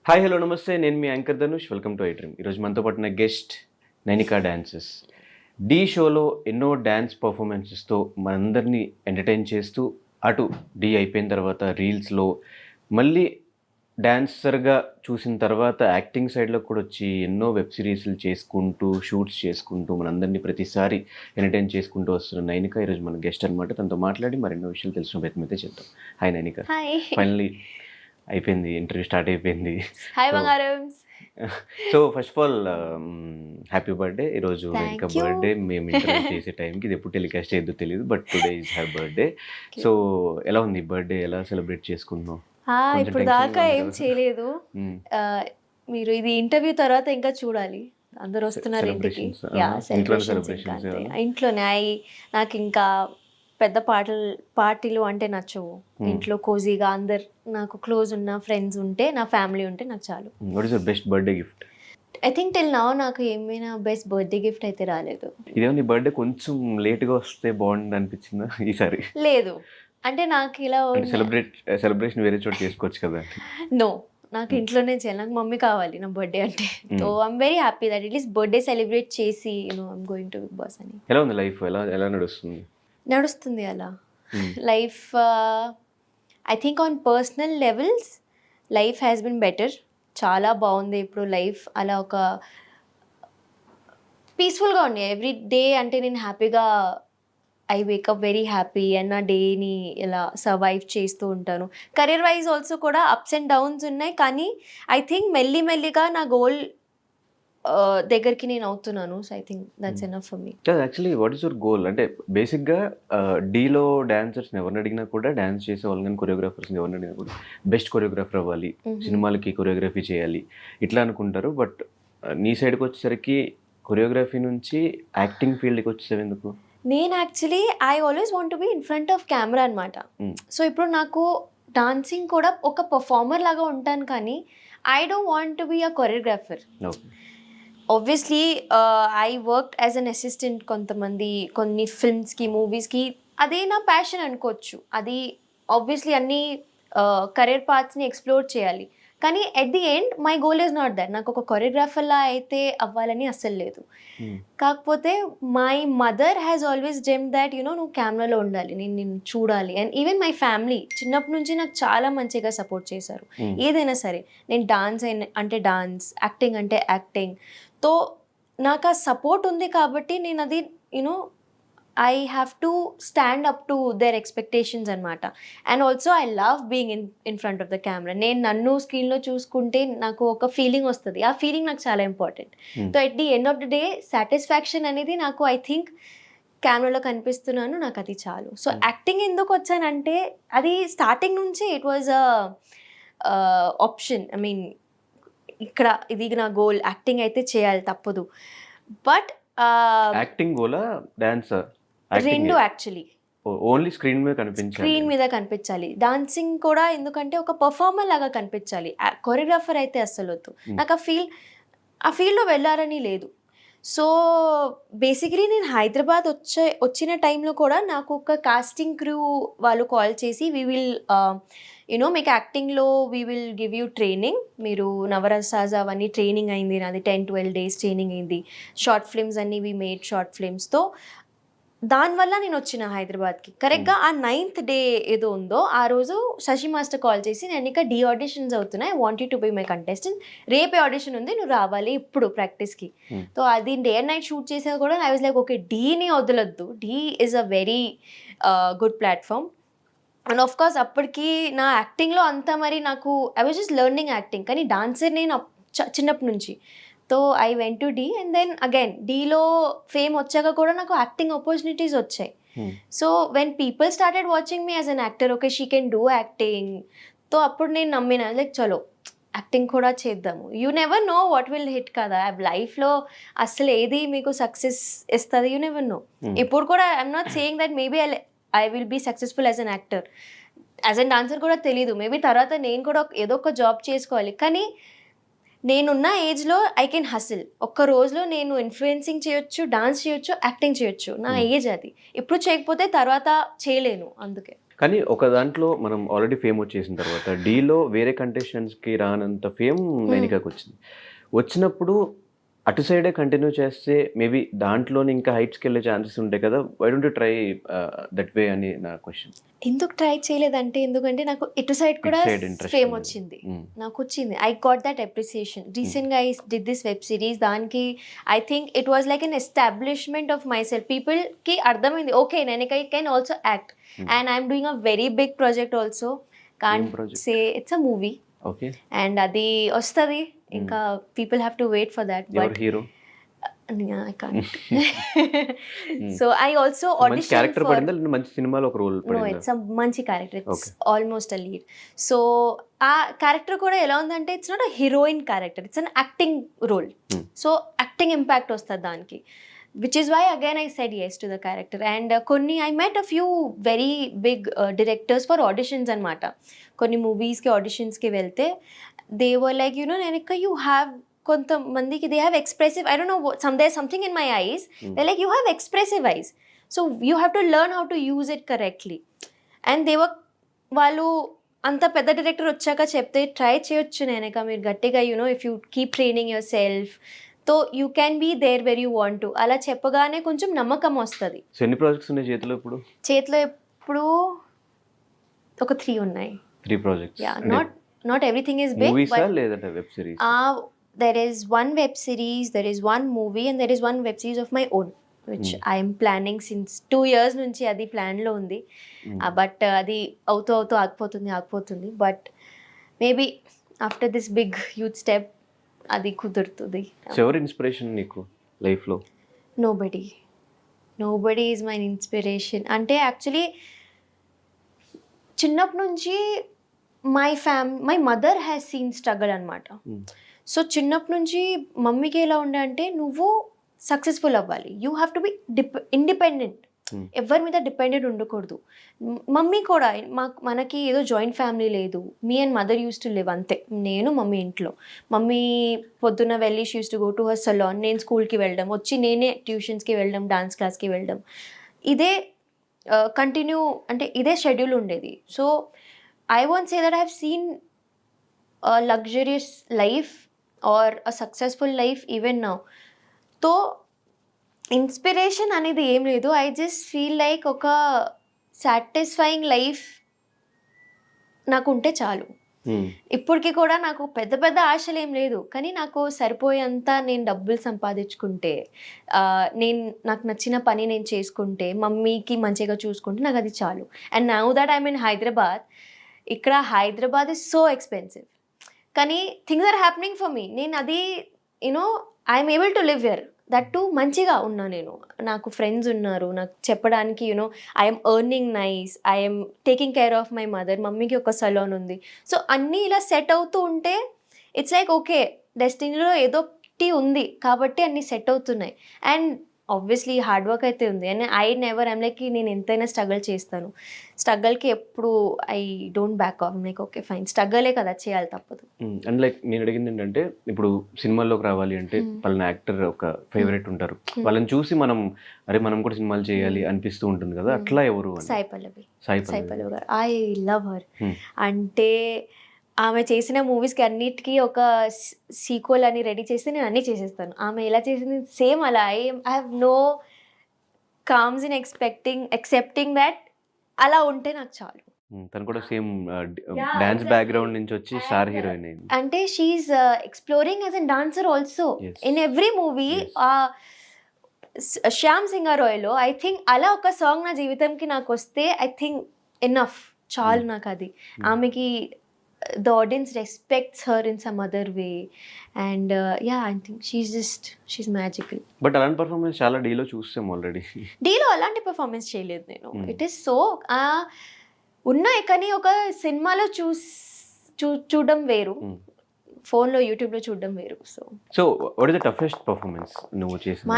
Hi hello నమస్తే, నేను మీ anchor Dhanush. Welcome to iDream. ఈరోజు మనతో పాటున్న గెస్ట్ నైనికా డాన్సెస్. ఢీ షోలో ఎన్నో డ్యాన్స్ పర్ఫార్మెన్సెస్తో మనందరినీ ఎంటర్టైన్ చేస్తూ, అటు ఢీ అయిపోయిన తర్వాత రీల్స్లో మళ్ళీ డాన్సర్గా చూసిన తర్వాత యాక్టింగ్ సైడ్లో కూడా వచ్చి ఎన్నో వెబ్ సిరీస్లు చేసుకుంటూ, షూట్స్ చేసుకుంటూ మనందరినీ ప్రతిసారి ఎంటర్టైన్ చేసుకుంటూ వస్తున్న నైనికా ఈరోజు మన గెస్ట్ అనమాట. తనతో మాట్లాడి మరెన్నో విషయాలు తెలిసిన ప్రయత్నం అయితే చేద్దాం. హాయ్ నైనికా. ఫైనలీ అయిపోయింది, ఇంటర్వ్యూ స్టార్ట్ అయిపోయింది. హాయ్ బంగారం. So first of all happy birthday. ఈరోజు ఇంకా బర్త్డే మేము ఇంటర్వ్యూ చేసే టైంకి ఇది ఎప్పుడు టెలికాస్ట్ అయ్యేదో తెలియదు, but today is her birthday. So ఎలా ఉంది బర్త్డే, ఎలా సెలబ్రేట్ చేసుకున్నావు? ఇప్పుడు దాకా ఏం చేయలేదు. మీరు ఇది ఇంటర్వ్యూ తర్వాత ఇంకా చూడాలి, అందరు వస్తున్నారు ఇంటికి. ఇంట్లోనే నాకు ఇంకా పెద్ద పార్టీలు అంటే నచ్చవు. ఇంట్లో కోజీగా అందరు నాకు క్లోజ్ ఉన్న ఫ్రెండ్స్ ఉంటే, నా ఫ్యామిలీ ఉంటే నాకు చాలు. What is your best birthday gift? I think till now నాకు ఏమైనా బెస్ట్ బర్త్డే గిఫ్ట్ అయితే రాలేదు. ఇదేమో నీ బర్త్డే కొంచెం లేట్గా వస్తే బాగుంది అనిపించిందా ఈసారి? లేదు, అంటే నాకు ఇలా సెలబ్రేషన్ వేరే చోట చేసుకోవచ్చు కదా. నో, నాకు ఇంట్లోనే చేయాలి. నాకు మమ్మీ కావాలి నా బర్త్డే అంటే. So I'm very happy that at least birthday celebrate చేసి I'm going to big boss అని. ఎలా ఉంది లైఫ్, ఎలా నడుస్తుంది అలా life. I think on personal levels life has been better. చాలా బాగుంది ఇప్పుడు లైఫ్. అలా ఒక పీస్ఫుల్గా ఉంది ఎవ్రీ డే. అంటే నేను హ్యాపీగా I wake up very happy and నా డేని ఇలా సర్వైవ్ చేస్తూ ఉంటాను. కెరీర్ వైజ్ ఆల్సో కూడా అప్స్ అండ్ డౌన్స్ ఉన్నాయి, కానీ ఐ థింక్ మెల్లిగా నా గోల్ దగ్గరికి నేను అవుతున్నాను. So I think that's enough for me. Actually what is your goal? అంటే బేసిక్గా డీలో డాన్సర్స్ని ఎవరిని అడిగినా కూడా, డాన్స్ చేసే వాళ్ళు కానీ కొరియోగ్రాఫర్స్ని ఎవరిని అడిగినా కూడా బెస్ట్ కొరియోగ్రాఫర్ అవ్వాలి, సినిమాలకి కొరియోగ్రఫీ చేయాలి ఇట్లా అనుకుంటారు. బట్ నీ సైడ్కి వచ్చేసరికి కొరియోగ్రఫీ నుంచి యాక్టింగ్ ఫీల్డ్కి వచ్చేసావు ఎందుకు? నేను actually I always want to be in front of camera అనమాట. సో ఇప్పుడు నాకు డాన్సింగ్ కూడా ఒక పర్ఫార్మర్ లాగా ఉంటాను, కానీ I don't want to be a choreographer. Obviously I work as an assistant కొన్ని ఫిల్మ్స్కి, మూవీస్కి. అదే నా ప్యాషన్ అనుకోవచ్చు. అది ఆబ్వియస్లీ అన్ని కెరీర్ పాత్స్ని ఎక్స్ప్లోర్ చేయాలి, కానీ at the end my goal is not that. నాకు ఒక కొరియోగ్రాఫర్లా అయితే అవ్వాలని అస్సలు లేదు. కాకపోతే my mother has always dream that నువ్వు కెమెరాలో ఉండాలి, నేను నిన్ను చూడాలి. అండ్ ఈవెన్ మై ఫ్యామిలీ చిన్నప్పటి నుంచి నాకు చాలా మంచిగా సపోర్ట్ చేశారు. ఏదైనా సరే, నేను డాన్స్ అంటే డాన్స్, యాక్టింగ్ అంటే యాక్టింగ్. తో నాకు ఆ సపోర్ట్ ఉంది కాబట్టి నేను అది I have to stand up to their expectations అనమాట. And also I love being in front of the camera. నేను నన్ను స్క్రీన్లో చూసుకుంటే నాకు ఒక ఫీలింగ్ వస్తుంది. ఆ ఫీలింగ్ నాకు చాలా important. So at the end of the day satisfaction అనేది నాకు, ఐ థింక్ కెమెరాలో కనిపిస్తున్నాను, నాకు అది చాలు. సో యాక్టింగ్ ఎందుకు వచ్చానంటే, అది స్టార్టింగ్ నుంచి it was a option. I mean ఇక్కడ ఇది నా గోల్, యాక్టింగ్ అయితే చేయాలి తప్పదు. But acting Gola dancer? రెండు యాక్చువల్లీ. ఓన్లీ స్క్రీన్ మీద కనిపించాలి. డాన్సింగ్ కూడా ఎందుకంటే ఒక పర్ఫార్మర్ లాగా కనిపించాలి. కొరియోగ్రాఫర్ అయితే అస్సలు వద్దు. నాకు ఆ ఫీల్డ్లో వెళ్ళాలని లేదు. సో బేసికలీ నేను హైదరాబాద్ వచ్చిన టైంలో కూడా నాకు ఒక కాస్టింగ్ క్రూ వాళ్ళు కాల్ చేసి, వీ విల్ మీకు యాక్టింగ్లో we will give you training. మీరు నవరసాజ్ అవన్నీ ట్రైనింగ్ అయింది నాది, 10-12 days ట్రైనింగ్ అయింది. షార్ట్ ఫిల్మ్స్ అన్నీ వీ మేడ్ షార్ట్ ఫిల్మ్స్తో. దానివల్ల నేను వచ్చిన హైదరాబాద్కి. కరెక్ట్గా ఆ 9th day ఏదో ఉందో ఆ రోజు శశి మాస్టర్ కాల్ చేసి, నేను ఇంకా డీ ఆడిషన్స్ అవుతున్నాయి, I want you to be my contestant, రేపే ఆడిషన్ ఉంది, నువ్వు రావాలి ఇప్పుడు ప్రాక్టీస్కి. సో అది డే అండ్ నైట్ షూట్ చేసేది కూడా. ఐ వాజ్ లైక్ ఓకే, డీని వదలొద్దు, Dhee is a very good platform. And of course అప్పటికి నా యాక్టింగ్లో అంతా మరి నాకు, I was just learning acting, కానీ డాన్సర్ నేను చిన్నప్పటి నుంచి. So I went to Dhee and then again డీలో ఫేమ్ వచ్చాక కూడా నాకు యాక్టింగ్ ఆపర్చునిటీస్ వచ్చాయి. So when people started watching me as an actor, okay she can do acting. So అప్పుడు నేను నమ్మిన, లైక్ చలో యాక్టింగ్ కూడా చేద్దాము. You never know what will hit కదా లైఫ్లో. అసలు ఏది మీకు సక్సెస్ ఇస్తుంది, యూ నెవర్ నో. ఇప్పుడు కూడా I'm not saying that maybe I will be successful as an actor. As an dancer కూడా తెలీదు, మేబీ తర్వాత నేను కూడా ఏదో ఒక జాబ్ చేసుకోవాలి. కానీ నేనున్న ఏజ్లో ఐ కెన్ హసిల్. ఒక్క రోజులో నేను ఇన్ఫ్లుయెన్సింగ్ చేయొచ్చు, డాన్స్ చేయొచ్చు, యాక్టింగ్ చేయొచ్చు. నా ఏజ్ అది. ఇప్పుడు చేయకపోతే తర్వాత చేయలేను. అందుకే కానీ ఒక దాంట్లో మనం ఆల్రెడీ ఫేమ్ వచ్చేసిన తర్వాత డీలో వేరే కంటెస్టెంట్స్కి రానంత ఫేమ్ నైనికాకి వచ్చింది. వచ్చినప్పుడు అటు సైడే కంటిన్యూ చేస్తే మేబీ దాంట్లోనే ఇంకా హైట్స్కి వెళ్ళే ఛాన్సెస్ ఉంటాయి కదా. Why don't you try that way అని నా క్వశ్చన్. ఎందుకు ట్రై చేయలేదంటే ఎందుకంటే నాకు ఇటు సైడ్ కూడా side interest ఫేమ్ ఉంది. వచ్చింది. నాకు వచ్చింది. I got that appreciation. రీసెంట్గా I did this web series. దానికి I think it was like an establishment of myself. పీపుల్కి అర్థమైంది ఓకే నేను I can also act and I'm doing a very big project also. Can't project? Say it's a movie okay. And అది వస్తుంది. ఇంకా people have to wait for that. ఎవరు hero? I can't. So I also మంచి auditioned character for. పడిందా లేదా మంచి సినిమాలో ఒక రోల్ No, పడిందా? it's a మంచి character. It's almost a lead. So ఆ క్యారెక్టర్ కూడా ఎలా ఉందంటే it's not a heroine character, it's an acting role. So acting impact వస్తుంది దానికి, which is why again I said yes to the character. And కొన్ని I met a few very big directors for auditions అనమాట. కొన్ని మూవీస్కి ఆడిషన్స్కి వెళ్తే they were like నేను ఇంకా you have కొంతమందికి they have expressive, I don't know there something in my eyes, they like you have expressive eyes, so you have to learn how to use it correctly. And వాళ్ళు అంత పెద్ద director వచ్చాక చెప్తే try చేయొచ్చు నేనక మీరు గట్టిగా if you keep training yourself తో you can be there where you want to. అలా చెప్పగానే కొంచెం నమ్మకం వస్తుంది. సో ఎన్ని ప్రాజెక్ట్స్ ఉన్నాయి చేతిలో ఇప్పుడు? చేతిలో ఇప్పుడు ఒక 3 ఉన్నాయి. 3 projects. Yeah, not everything is big, మూవీసా బట్ లేదంటే web series? there is one web series, there is one movie, and there is one web series of my own, which I am planning since 2 years నుంచి అది ప్లాన్లో ఉంది. But అది అవుతూ ఆగిపోతుంది. But maybe after this big huge step అది కుదురుతుంది. ఎవరి ఇన్స్పిరేషన్ నీకు లైఫ్లో? Nobody is my inspiration. అంటే యాక్చువల్లీ చిన్నప్పటి నుంచి my mother has seen struggle అనమాట. సో చిన్నప్పటి నుంచి మమ్మీకి ఎలా ఉండే అంటే నువ్వు సక్సెస్ఫుల్ అవ్వాలి, you have to be independent, ఎవరి మీద డిపెండెంట్ ఉండకూడదు. మమ్మీ కూడా మనకి ఏదో జాయింట్ ఫ్యామిలీ లేదు. Me and mother use to live అంతే, నేను మమ్మీ ఇంట్లో. మమ్మీ పొద్దున్న వెళ్ళి she use to go to her salon, నేను స్కూల్కి వెళ్ళడం, వచ్చి నేనే ట్యూషన్స్కి వెళ్ళడం, డాన్స్ క్లాస్కి వెళ్ళడం, ఇదే కంటిన్యూ అంటే ఇదే షెడ్యూల్ ఉండేది. So I won't say that I have seen luxurious life or a successful life even now. తో ఇన్స్పిరేషన్ అనేది ఏం లేదు. ఐ జస్ట్ ఫీల్ లైక్ ఒక సాటిస్ఫైయింగ్ లైఫ్ నాకు ఉంటే చాలు. ఇప్పటికి కూడా నాకు పెద్ద పెద్ద ఆశలు ఏం లేదు, కానీ నాకు సరిపోయేంత నేను డబ్బులు సంపాదించుకుంటే, నాకు నచ్చిన పని నేను చేసుకుంటే, మమ్మీకి మంచిగా చూసుకుంటే నాకు అది చాలు. And now that I mean Hyderabad, ఇక్కడ హైదరాబాద్ ఇస్ సో ఎక్స్పెన్సివ్, కానీ things are happening for me. నేను అది I'm able to live here, that too మంచిగా ఉన్నా నేను. నాకు ఫ్రెండ్స్ ఉన్నారు, నాకు చెప్పడానికి I'm earning nice, I'm taking care of my mother, మమ్మీకి ఒక సలోన్ ఉంది. సో అన్నీ ఇలా సెట్ అవుతూ ఉంటే ఇట్స్ లైక్ ఓకే, డెస్టినీలో ఏదో ఒకటి ఉంది కాబట్టి అన్నీ సెట్ అవుతున్నాయి. అండ్ ఆబ్వియస్లీ హార్డ్ వర్క్ అయితే ఉంది. అండ్ ఐఎమ్ లైక్ నేను ఎంతైనా స్ట్రగుల్ చేస్తాను. స్ట్రగల్కి ఎప్పుడు I don't back off, like okay fine, స్ట్రగలే కదా, చేయాలి, తప్పదు. అండ్ లైక్ నేను అడిగింది ఏంటంటే, ఇప్పుడు సినిమాల్లోకి రావాలి అంటే వాళ్ళని యాక్టర్ ఒక ఫేవరెట్ ఉంటారు, వాళ్ళని చూసి మనం కూడా సినిమాలు చేయాలి అనిపిస్తూ ఉంటుంది కదా, అట్లా ఎవరు? సాయి పల్లవి గారు. I love her. అంటే ఆమె చేసిన మూవీస్కి అన్నిటికీ ఒక సీక్వెల్ అని రెడీ చేస్తే నేను అన్నీ చేసేస్తాను. ఆమె ఎలా చేసింది సేమ్ అలా. I have no qualms in accepting that అలా ఉంటే నాకు చాలు. తను కూడా సేమ్ డాన్స్ బ్యాక్గ్రౌండ్ నుంచి వచ్చి స్టార్ హీరోయిన్ అయింది. అంటే she's exploring as a dancer also in every movie. Shyam సింగారాయ్లో ఐ థింక్ అలా ఒక సాంగ్ నా జీవితంకి నాకు వస్తే ఐ థింక్ ఎనఫ్, చాలు నాకు అది. ఆమెకి the audience respects her in some other way, and yeah, I think she's magical. But అలాంటి పర్ఫార్మెన్స్ చాలా డీలో చూస్తాం ఆల్రెడీ. డీలో అలాంటి పర్ఫార్మెన్స్ చేయలేదు నేను. ఇట్ ఈస్ సో ఉన్నాయి, కానీ ఒక సినిమాలో చూడడం వేరు, ఫోన్లో యూట్యూబ్లో చూడడం వేరు. So what is the toughest performance నువ్వు చేసిన?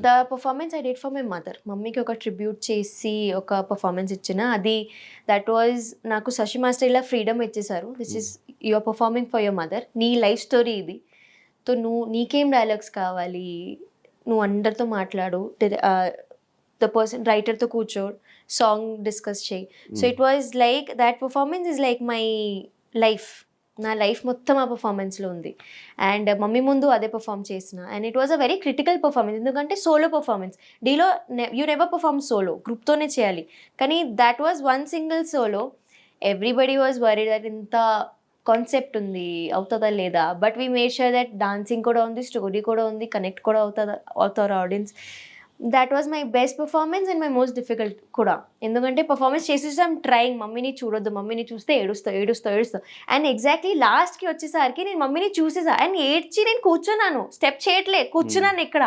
The performance I did for my mother. మమ్మీకి ఒక ట్రిబ్యూట్ చేసి ఒక పర్ఫార్మెన్స్ ఇచ్చిన, అది దట్ వాజ్ నాకు శశి మాస్టర్ ఇలా ఫ్రీడమ్ ఇచ్చేసారు. This is you are performing for your mother, నీ లైఫ్ స్టోరీ ఇది, తో నీకేం డైలాగ్స్ కావాలి, నువ్వు అందరితో మాట్లాడు, ద పర్సన్ రైటర్తో కూర్చో, సాంగ్ డిస్కస్ చేయి. So it was like that performance is like my life. నా లైఫ్ మొత్తం ఆ పర్ఫార్మెన్స్లో ఉంది. అండ్ మమ్మీ ముందు అదే పర్ఫామ్ చేసిన. And it was a very critical performance, ఎందుకంటే సోలో పర్ఫార్మెన్స్. డీలో యూ నెవర్ పర్ఫార్మ్ సోలో, గ్రూప్తోనే చేయాలి. కానీ that was one single solo. Everybody was worried that ఇంత కాన్సెప్ట్ ఉంది, అవుతుందా లేదా. But we made sure that dancing కూడా ఉంది, స్టోరీ కూడా ఉంది, కనెక్ట్ కూడా అవుతారు audience. That was my best performance and my most difficult కూడా. ఎందుకంటే పర్ఫార్మెన్స్ చేసేసాం ట్రయింగ్, మమ్మీని చూడొద్దు, మమ్మీని చూస్తే ఏడుస్తావు. అండ్ ఎగ్జాక్ట్లీ లాస్ట్కి వచ్చేసరికి నేను మమ్మీని చూసేసా అండ్ ఏడ్చి నేను కూర్చున్నాను, స్టెప్ చేయట్లే, కూర్చున్నాను ఇక్కడ,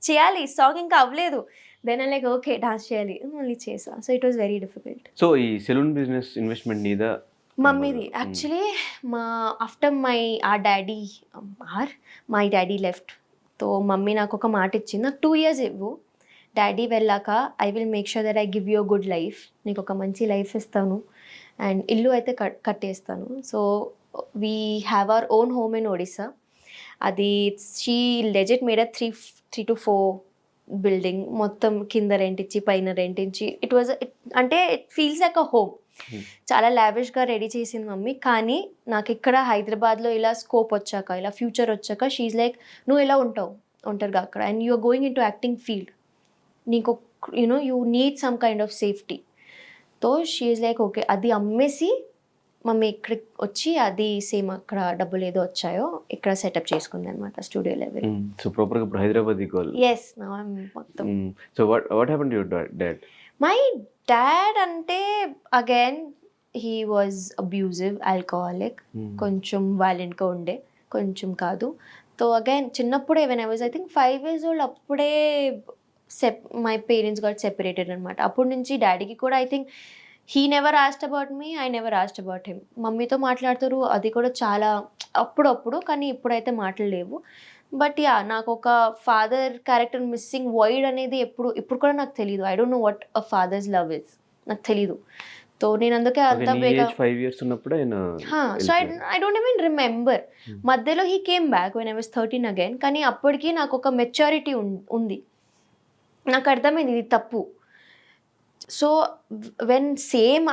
చేయాలి, సాంగ్ ఇంకా అవ్వలేదు. దెన్ లైక్ ఓకే డాన్స్ చేయాలి, మళ్ళీ చేసా. So it was very difficult. So ఈ సెలూన్ బిజినెస్ ఇన్వెస్ట్మెంట్ మీద మమ్మీది actually. After my daddy left, తో మమ్మీ నాకు ఒక మాట ఇచ్చింది, నాకు 2 years ఇవ్వు, డాడీ వెళ్ళాక I will make sure that I give you good life, నీకు ఒక మంచి లైఫ్ ఇస్తాను అండ్ ఇల్లు అయితే కట్టేస్తాను. So we have our own home in Odisha. అది షీ లెజెట్ మేడ్ 3 to 4 బిల్డింగ్, మొత్తం కింద రెంట్ ఇచ్చి పైన రెంట్ ఇచ్చి. అంటే it feels like a home. చాలా లావిష్గా రెడీ చేసింది మమ్మీ. కానీ నాకు ఇక్కడ హైదరాబాద్లో ఇలా స్కోప్ వచ్చాక, ఇలా ఫ్యూచర్ వచ్చాక షీఈ్ లైక్ నువ్వు ఎలా ఉంటావు ఒంటరిగా అక్కడ, and you are going in to acting field, నీకు you need some kind of safety. తో షీఈ్ లైక్ ఓకే, అది అమ్మేసి మమ్మీ ఇక్కడికి వచ్చి అది సేమ్ అక్కడ డబ్బులు ఏదో వచ్చాయో ఇక్కడ సెటప్ చేసుకుంది అనమాట, స్టూడియో లెవెల్. సో ప్రాపర్గా ఇప్పుడు హైదరాబాద్ ఈక్వల్. ఎస్, మొత్తం. So what happened to your dad? My dad అంటే again he was abusive, alcoholic, కొంచెం వైలెంట్గా ఉండే, కొంచెం కాదు. తో అగైన్ చిన్నప్పుడే when I was I think 5 years old అప్పుడే మై పేరెంట్స్ గాట్ సెపరేటెడ్ అనమాట. అప్పటి నుంచి డాడీకి కూడా I think he never asked about me, I never asked about him. మమ్మీతో మాట్లాడుతారు, అది కూడా చాలా అప్పుడప్పుడు, కానీ ఇప్పుడైతే మాట్లాడలేవు. బట్ యా, నాకు ఒక ఫాదర్ క్యారెక్టర్ మిస్సింగ్ వాయిడ్ అనేది ఇప్పుడు కూడా నాకు తెలియదు. I don't know what a fathers love is, నాకు తెలీదు. తో నేను అందుకే అంత బేగా 5 years ఉన్నప్పుడు ఆయన. So I don't even remember. మధ్యలో he came back when I was 13 again. కానీ అప్పటికి నాకు ఒక మెచ్యూరిటీ ఉంది, నాకు అర్థమైంది ఇది తప్పు. సో వెన్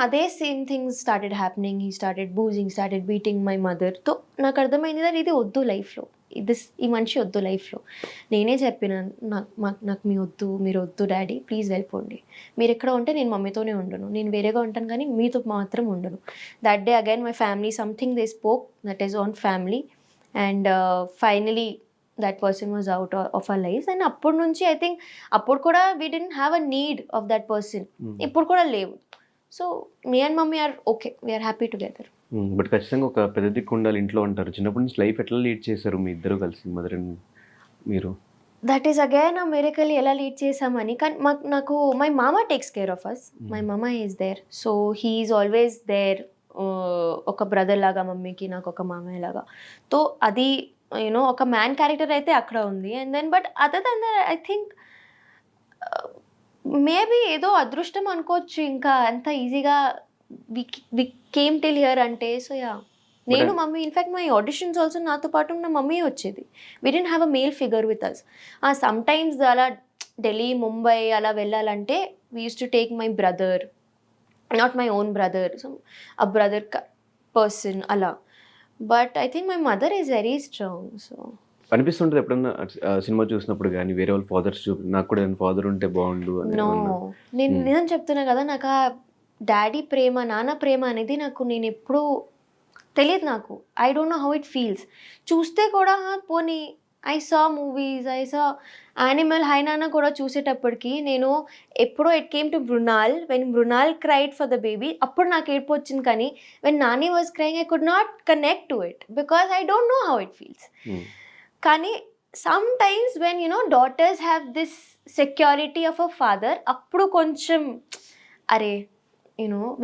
అదే same things started happening, he started boozing, started beating my mother. తో నాకు అర్థమైంది that ఇది వద్దు లైఫ్లో, ఈ మనిషి వద్దు లైఫ్లో. నేనే చెప్పిన, నాకు మీరు వద్దు డాడీ, ప్లీజ్ వెళ్ళిపోండి, మీరు ఎక్కడ ఉంటే నేను మమ్మీతోనే ఉండను, నేను వేరేగా ఉంటాను కానీ మీతో మాత్రం ఉండను. That day again my family something they spoke, that is on family. And finally that person was out of our lives. And అప్పటి నుంచి ఐ థింక్ అప్పుడు కూడా we didn't have a need of that person. ఇప్పుడు కూడా లేవు. So me and mummy are okay, we're happy together. But ఖచ్చితంగా ఒక పెద్ద దిక్కు ఉండాలి ఇంట్లో అంటారు. చిన్నప్పటి నుంచి లైఫ్ ఎట్లా లీడ్ చేశారు మీ ఇద్దరు కలిసి, మదర్ అండ్ మీరు? That is again a miracle, ఎలా లీడ్ చేసామని. కానీ నాకు my mama takes care of us, my mama is there. So he is always there, ఒక బ్రదర్ లాగా మమ్మీకి, నాకు ఒక మామయ్య లాగా. తో అది యూనో ఒక మ్యాన్ క్యారెక్టర్ అయితే అక్కడ ఉంది. And then but other than that I think maybe ఏదో అదృష్టం అనుకోవచ్చు, ఇంకా అంత ఈజీగా వి కేమ్ టిల్ హియర్ అంటే. సో యా, నేను mummy, in fact my auditions also నాతో పాటు ఉన్న మమ్మీ వచ్చేది. We didn't have a male figure with us. Sometimes అలా ఢిల్లీ, ముంబై అలా వెళ్ళాలంటే we use to take my brother, not my own brother, so a brother person అలా. But I think my mother is very strong. So అనిపిస్తుంటుంది ఎప్పుడన్నా cinema చూసినప్పుడు కానీ వేరే వాళ్ళ ఫాదర్స్ నాకు కూడా ఫాదర్ ఉంటే బాగుండు అని? నో, నేను నిజం చెప్తున్నా కదా, నాకు ఆ డాడీ ప్రేమ, నాన్న ప్రేమ అనేది నేను ఎప్పుడూ తెలియదు. నాకు I don't know how it feels. చూస్తే కూడా పోనీ I saw movies, I saw animal, హైనానా కూడా చూసేటప్పటికి నేను ఎప్పుడో it came to Mrunal, when Mrunal cried for the baby, అప్పుడు నాకు ఏడుపు వచ్చింది. కానీ when Nani was crying I could not connect to it because I don't know how it feels. కానీ some times when daughters have this security of a father, అప్పుడు కొంచెం అరే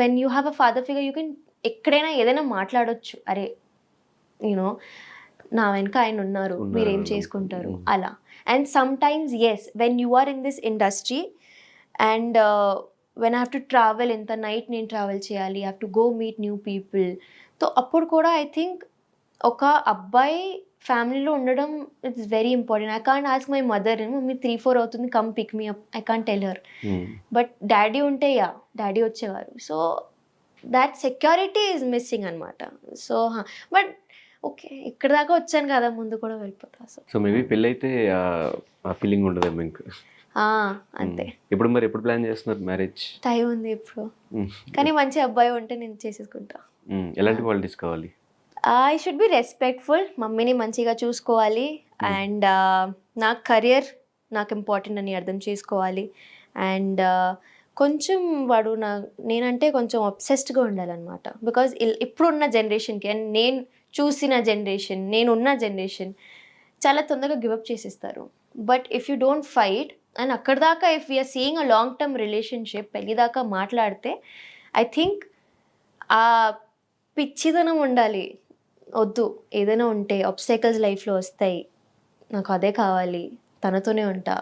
when you have a father figure you can ఎక్కడైనా ఏదైనా మాట్లాడొచ్చు, అరే నా వెనక ఆయన ఉన్నారు, మీరేం చేసుకుంటారు అలా. And sometimes yes, when you are in this industry and when I have to travel, ఇంత నైట్ నేను ట్రావెల్ చేయాలి, have to go meet new people. So అప్పుడు కూడా ఐ థింక్ ఒక అబ్బాయి ఫ్యామిలీలో ఉండడం it's very important. I can't ask my mother, mummy 3-4 అవుతుంది, come pick me up, I can't tell her. But daddy ఉంటే డాడీ వచ్చేవారు. So that security is missing అనమాట. సో బట్ ఓకే, ఇక్కడ దాకా వచ్చాను కదా, ముందు కూడా వెళ్ళిపోతా. సో మేబీ పెళ్ళి అయితే ఆ ఫీలింగ్ ఉండదేమో ఇంకా. అంతే. ఇప్పుడు మరి ఎప్పుడు ప్లాన్ చేస్తున్నారు మ్యారేజ్? టైం ఉంది ఇప్పుడు, కానీ మంచి అబ్బాయి ఉంటే నేను చేసేసుకుంటా. ఎలాంటి క్వాలిటీస్ కావాలి? ఐ షుడ్ బి రెస్పెక్ట్ఫుల్, మమ్మీని మంచిగా చూసుకోవాలి, అండ్ నా కెరియర్ నాకు ఇంపార్టెంట్ అని అర్థం చేసుకోవాలి, అండ్ కొంచెం వాడు నేనంటే కొంచెం అబ్సెస్డ్గా ఉండాలన్నమాట. బికాజ్ ఇప్పుడున్న జనరేషన్కి అండ్ నేను చూసిన జనరేషన్, నేనున్న జనరేషన్ చాలా తొందరగా గివప్ చేసేస్తారు. But if you don't fight and అక్కడ దాకా if we're seeing a long term relationship, పెళ్ళి దాకా మాట్లాడితే ఐ థింక్ ఆ పిచ్చిదనం ఉండాలి. వద్దు, ఏదైనా ఉంటే ఆబ్స్టకల్స్ లైఫ్లో వస్తాయి, నాకు అదే కావాలి, తనతోనే ఉంటా,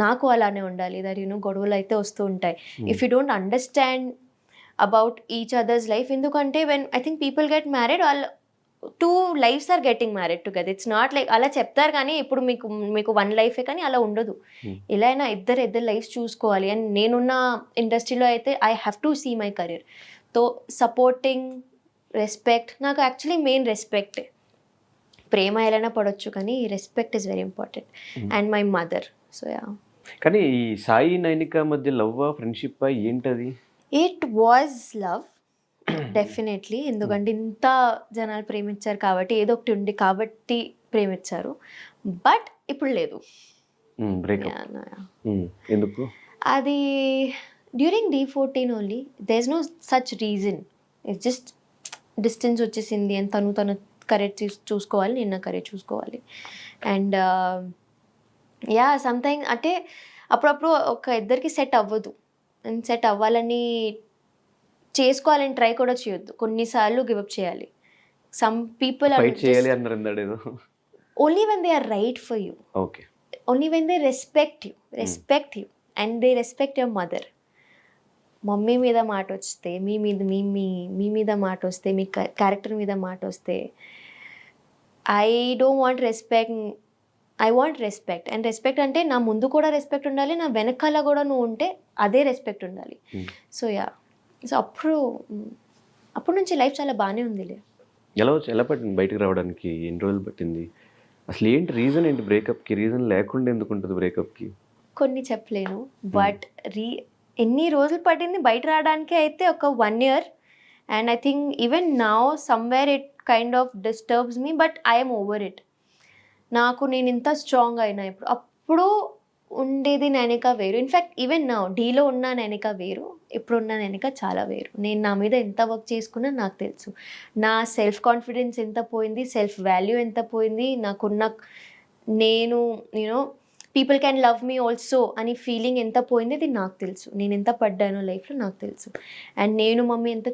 నాకు అలానే ఉండాలి, దట్ గొడవలు అయితే వస్తూ ఉంటాయి. If you don't understand about each others life, ఎందుకంటే when I think people get married, వాళ్ళు 2 lives are getting married together. It's not like అలా చెప్తారు, కానీ ఇప్పుడు మీకు 1 లైఫే, కానీ అలా ఉండదు. ఎలా అయినా ఇద్దరు లైఫ్ చూసుకోవాలి. అండ్ నేనున్న ఇండస్ట్రీలో అయితే I have to see my career. తో సపోర్టింగ్, రెస్పెక్ట్, నాకు యాక్చువల్లీ మెయిన్ రెస్పెక్టే. ప్రేమ ఎలానా పడవచ్చు, కానీ respect is very important. And my mother. So కానీ ఈ సాయి నైనిక మధ్య లవ్ ఫ్రెండ్షిప్ ఏంటది? ఇట్ వాజ్ లవ్ డెఫినెట్లీ, ఎందుకంటే ఇంత జనాలు ప్రేమించారు కాబట్టి, ఏదో ఒకటి ఉంది కాబట్టి ప్రేమించారు. బట్ ఇప్పుడు లేదు. ఎందుకు? అది during D14 only, there is no such reason. It's just distance వచ్చేసింది అని తను కెరీర్ చూసుకోవాలి, నేను నా కెరీర్ చూసుకోవాలి. అండ్ సమ్టైమ్ అంటే అప్పుడప్పుడు ఒక ఇద్దరికి సెట్ అవ్వదు, అండ్ సెట్ అవ్వాలని చేసుకోవాలని ట్రై కూడా చేయొద్దు, కొన్నిసార్లు గివప్ చేయాలి. Some people only when they are right for you, only when they respect you and they respect your mother. Mummy మీద మాట వస్తే, మీ మీద మాట వస్తే, మీ క్యారెక్టర్ మీద మాట వస్తే, I don't want respect, I want respect. And respect అంటే నా ముందు కూడా రెస్పెక్ట్ ఉండాలి, నా వెనకాల కూడా నువ్వు ఉంటే అదే రెస్పెక్ట్ ఉండాలి. సో సో అప్పటి నుంచి లైఫ్ చాలా బాగానే ఉందిలే. ఎలా పట్టింది బయటకు రావడానికి? ఎన్ని రోజులు పట్టింది? అసలు ఏంటి రీజన్, ఏంటి బ్రేకప్కి? రీజన్ లేకుండా ఎందుకు ఉంటుంది బ్రేకప్కి? కొన్ని చెప్పలేను, బట్ ఎన్ని రోజులు పట్టింది బయట రావడానికి అయితే ఒక 1 year. And I think even now somewhere it kind of disturbs me, but I'm over it. నేను ఇంత స్ట్రాంగ్ అయినా ఇప్పుడు, అప్పుడు ఉండేది నైనిక వేరు. ఇన్ఫ్యాక్ట్ ఈవెన్ నౌ డీలో ఉన్న నైనిక వేరు, ఇప్పుడున్న నైనిక చాలా వేరు. నేను నా మీద ఎంత వర్క్ చేసుకున్నా నాకు తెలుసు. నా సెల్ఫ్ కాన్ఫిడెన్స్ ఎంత పోయింది, సెల్ఫ్ వాల్యూ ఎంత పోయింది, నాకున్న నేను people can love me also అని ఫీలింగ్ ఎంత పోయింది, అది నాకు తెలుసు. నేను ఎంత పడ్డానో లైఫ్లో నాకు తెలుసు. అండ్ నేను మమ్మీ ఎంత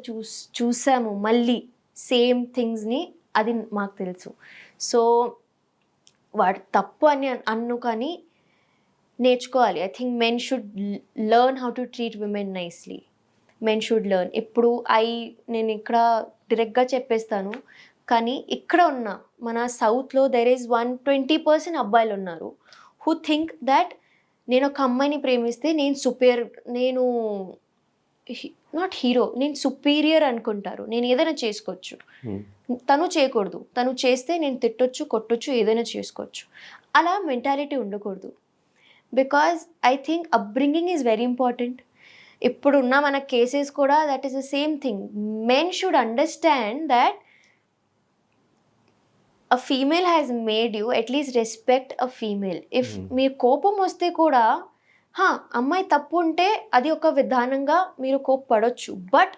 చూసాము మళ్ళీ సేమ్ థింగ్స్ని, అది మాకు తెలుసు. సో వాడు తప్పు అని కానీ నేర్చుకోవాలి. I think men should learn how to treat women nicely. Men should learn. ఇప్పుడు నేను ఇక్కడ డైరెక్ట్గా చెప్పేస్తాను, కానీ ఇక్కడ ఉన్న మన సౌత్లో దెర్ ఈజ్ 120% అబ్బాయిలు ఉన్నారు హూ థింక్ దట్ నేను ఒక అమ్మాయిని ప్రేమిస్తే నేను నాట్ హీరో, నేను సుపీరియర్ అనుకుంటారు. నేను ఏదైనా చేసుకోవచ్చు, తను చేయకూడదు. తను చేస్తే నేను తిట్టొచ్చు, కొట్టొచ్చు, ఏదైనా చేసుకోవచ్చు. అలా మెంటాలిటీ ఉండకూడదు. Because I think upbringing is very important. ఇప్పుడున్న మన కేసెస్ కూడా that is the same thing. Men should understand that a female has made you, at least respect a female. If మీరు కోపం వస్తే కూడా అమ్మాయి తప్పు ఉంటే అది ఒక విధానంగా మీరు కోప్పడొచ్చు. But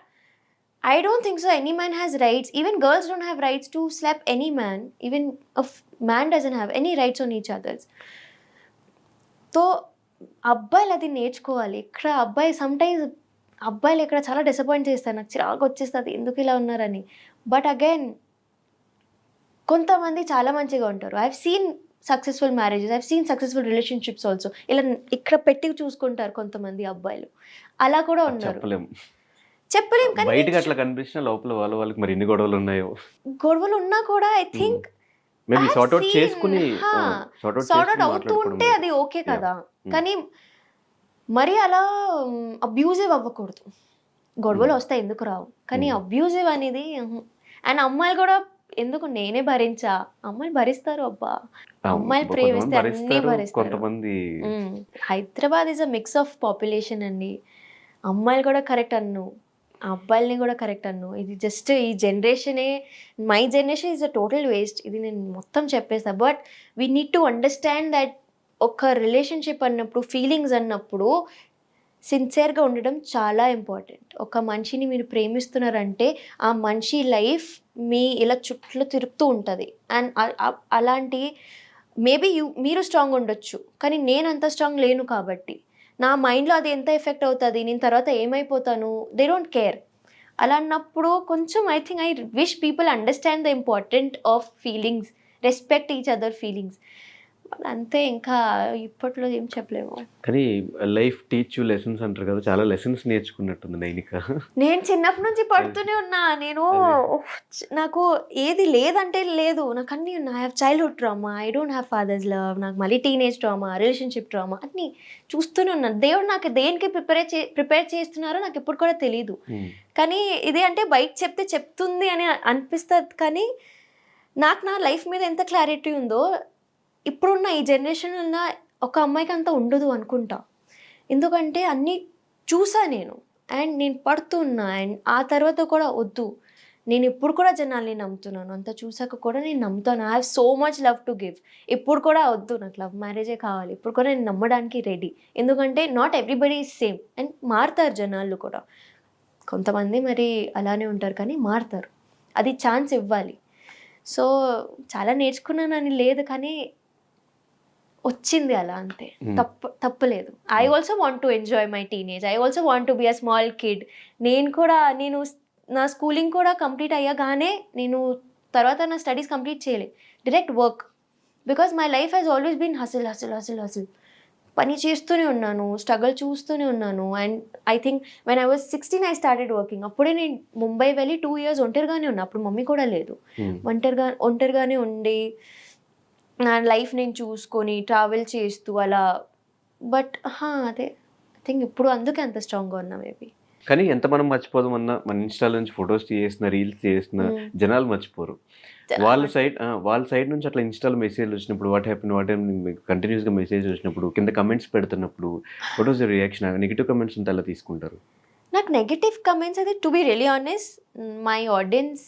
I don't think so any man has rights. Even girls don't have rights to slap any man. Even a man doesn't have any rights on each others. So అబ్బాయిలు అది నేర్చుకోవాలి. ఇక్కడ అబ్బాయిలు ఇక్కడ చాలా డిసప్పాయింట్ చేస్తారు. నాకు చిరాకు వచ్చేస్తుంది ఎందుకు ఇలా ఉన్నారని. బట్ అగైన్ కొంతమంది చాలా మంచిగా ఉంటారు. I have seen successful marriages, I have seen successful relationships also. ఇలా ఇక్కడ పెట్టి చూసుకుంటారు కొంతమంది అబ్బాయిలు, అలా కూడా ఉన్నారు. చెప్పలేం, కానీ బయటకి అట్లా కనిపించిన లోపల వాళ్ళకి మరి ఎన్ని గొడవలు ఉన్నాయో. గొడవలు ఉన్నా కూడా I think maybe I've sort out seen, చేసుకుని హా, సార్ట్ అవుట్ సార్ట్ అవుట్ చేసుకుని అవుతూ మాట్లాడుకోవడం ఉంటే వేరు. అది ఓకే Yeah. కదా. కానీ మరి అలా అబ్యూజివ్ అవ్వకూడదు. గొడవలు వస్తాయి, ఎందుకు రావు, కానీ అబ్యూజివ్ అనేది అండ్ అమ్మాయిలు కూడా ఎందుకు, నేనే భరించా, అమ్మాయిలు భరిస్తారు అబ్బా, అమ్మాయిలు కొంతమంది ప్రేమిస్తే అన్నీ భరిస్తారు, భరిస్తారు. కొంతమంది Hyderabad is a mix of population అండి. అమ్మాయిలు కూడా కరెక్ట్ అన్ను, అబ్బాయిల్ని కూడా కరెక్ట్ అన్ను. ఇది జస్ట్ ఈ జనరేషనే, my generation is a total waste. ఇది నేను మొత్తం చెప్పేస్తా. But we need to understand that ఒక రిలేషన్షిప్ అన్నప్పుడు, ఫీలింగ్స్ అన్నప్పుడు సిన్సియర్గా ఉండడం చాలా ఇంపార్టెంట్. ఒక మనిషిని మీరు ప్రేమిస్తున్నారంటే ఆ మనిషి లైఫ్ మీ ఇలా చుట్టూ తిరుగుతూ ఉంటుంది. అండ్ అలాంటి మేబీ మీరు స్ట్రాంగ్ ఉండొచ్చు, కానీ నేను అంత స్ట్రాంగ్ లేను కాబట్టి నా మైండ్లో అది ఎంత ఎఫెక్ట్ అవుతుంది, నేను తర్వాత ఏమైపోతాను, దే డోంట్ కేర్. అలా అన్నప్పుడు కొంచెం I think I wish people understand the important of feelings, respect each other feelings. అంతే, ఇంకా ఇప్పట్లో ఏం చెప్పలేము. కానీ లైఫ్ టీచ్ యూ లెసన్స్ అంటారు కదా, చాలా లెసన్స్ నేర్చుకున్నట్టుంది నైనిక. నేను చిన్నప్పటి నుంచి పడుతూనే ఉన్నా. నేను నాకు ఏది లేదంటే లేదు, నాకు అన్నీ ఉన్నా. I have childhood trauma, I don't have fathers love, నాకు మళ్ళీ టీనేజ్ ట్రామా, రిలేషన్షిప్ ట్రామా, అన్నీ చూస్తూనే ఉన్నాను. దేవుడు నాకు దేనికి ప్రిపేర్ చేస్తున్నారో నాకు ఎప్పుడు కూడా తెలీదు. కానీ ఇది అంటే బయట చెప్తే చెప్తుంది అని అనిపిస్తుంది, కానీ నాకు నా లైఫ్ మీద ఎంత క్లారిటీ ఉందో ఇప్పుడున్న ఈ జనరేషన్ ఉన్న ఒక అమ్మాయికి అంత ఉండదు అనుకుంటా. ఎందుకంటే అన్నీ చూసా నేను, అండ్ నేను పడుతున్నా. అండ్ ఆ తర్వాత కూడా వద్దు, నేను ఇప్పుడు కూడా జనాల్ని నమ్ముతున్నాను, అంత చూసాక కూడా నేను నమ్ముతాను. I have so much love to give. ఇప్పుడు కూడా వద్దు, నాకు లవ్ మ్యారేజే కావాలి, ఇప్పుడు కూడా నేను నమ్మడానికి రెడీ. ఎందుకంటే not everybody is same, and మారుతారు జనాలు కూడా. కొంతమంది మరి అలానే ఉంటారు, కానీ మారుతారు. అది ఛాన్స్ ఇవ్వాలి. సో చాలా నేర్చుకున్నానని లేదు, కానీ వచ్చింది అలా, అంతే. తప్పలేదు. I also want to enjoy my teenage, I also want to be a small kid. నేను నా స్కూలింగ్ కూడా కంప్లీట్ అయ్యగానే నేను తర్వాత నా స్టడీస్ కంప్లీట్ చేయలే, direct work. Because my life has always been hustle hustle hustle hustle. పని చేస్తూనే ఉన్నాను, స్ట్రగుల్ చూస్తూనే ఉన్నాను. And I think when I was 16 I started working. అప్పుడే నేను ముంబై వెళ్ళి 2 years ఒంటరిగానే ఉన్నా. అప్పుడు మమ్మీ కూడా లేదు. ఒంటరిగానే ఉండి నా లైఫ్ నేను చూసుకొని ట్రావెల్ చేస్తూ అలా. బట్ అదే ఐ థింక్ ఇప్పుడు అందుకే అంత స్ట్రాంగ్గా ఉన్నా మేబీ. కానీ ఎంత మనం మర్చిపోదాం అన్నా, మన ఇన్స్టాల్ నుంచి ఫొటోస్ చేసిన, రీల్స్ చేసిన జనాలు మర్చిపోరు. వాళ్ళ సైడ్ నుంచి అట్లా ఇన్స్టాల్ మెసేజ్ వచ్చినప్పుడు, వాట్ హ్యాపీన్ కంటిన్యూస్గా మెసేజ్ వచ్చినప్పుడు, కింద కమెంట్స్ పెడుతున్నప్పుడు, ఫొటోస్ రియాక్షన్, నెగిటివ్ కమెంట్స్ ఉంటే అలా తీసుకుంటారు. నాకు నెగిటివ్ కమెంట్స్ అయితే, to be really honest, my audience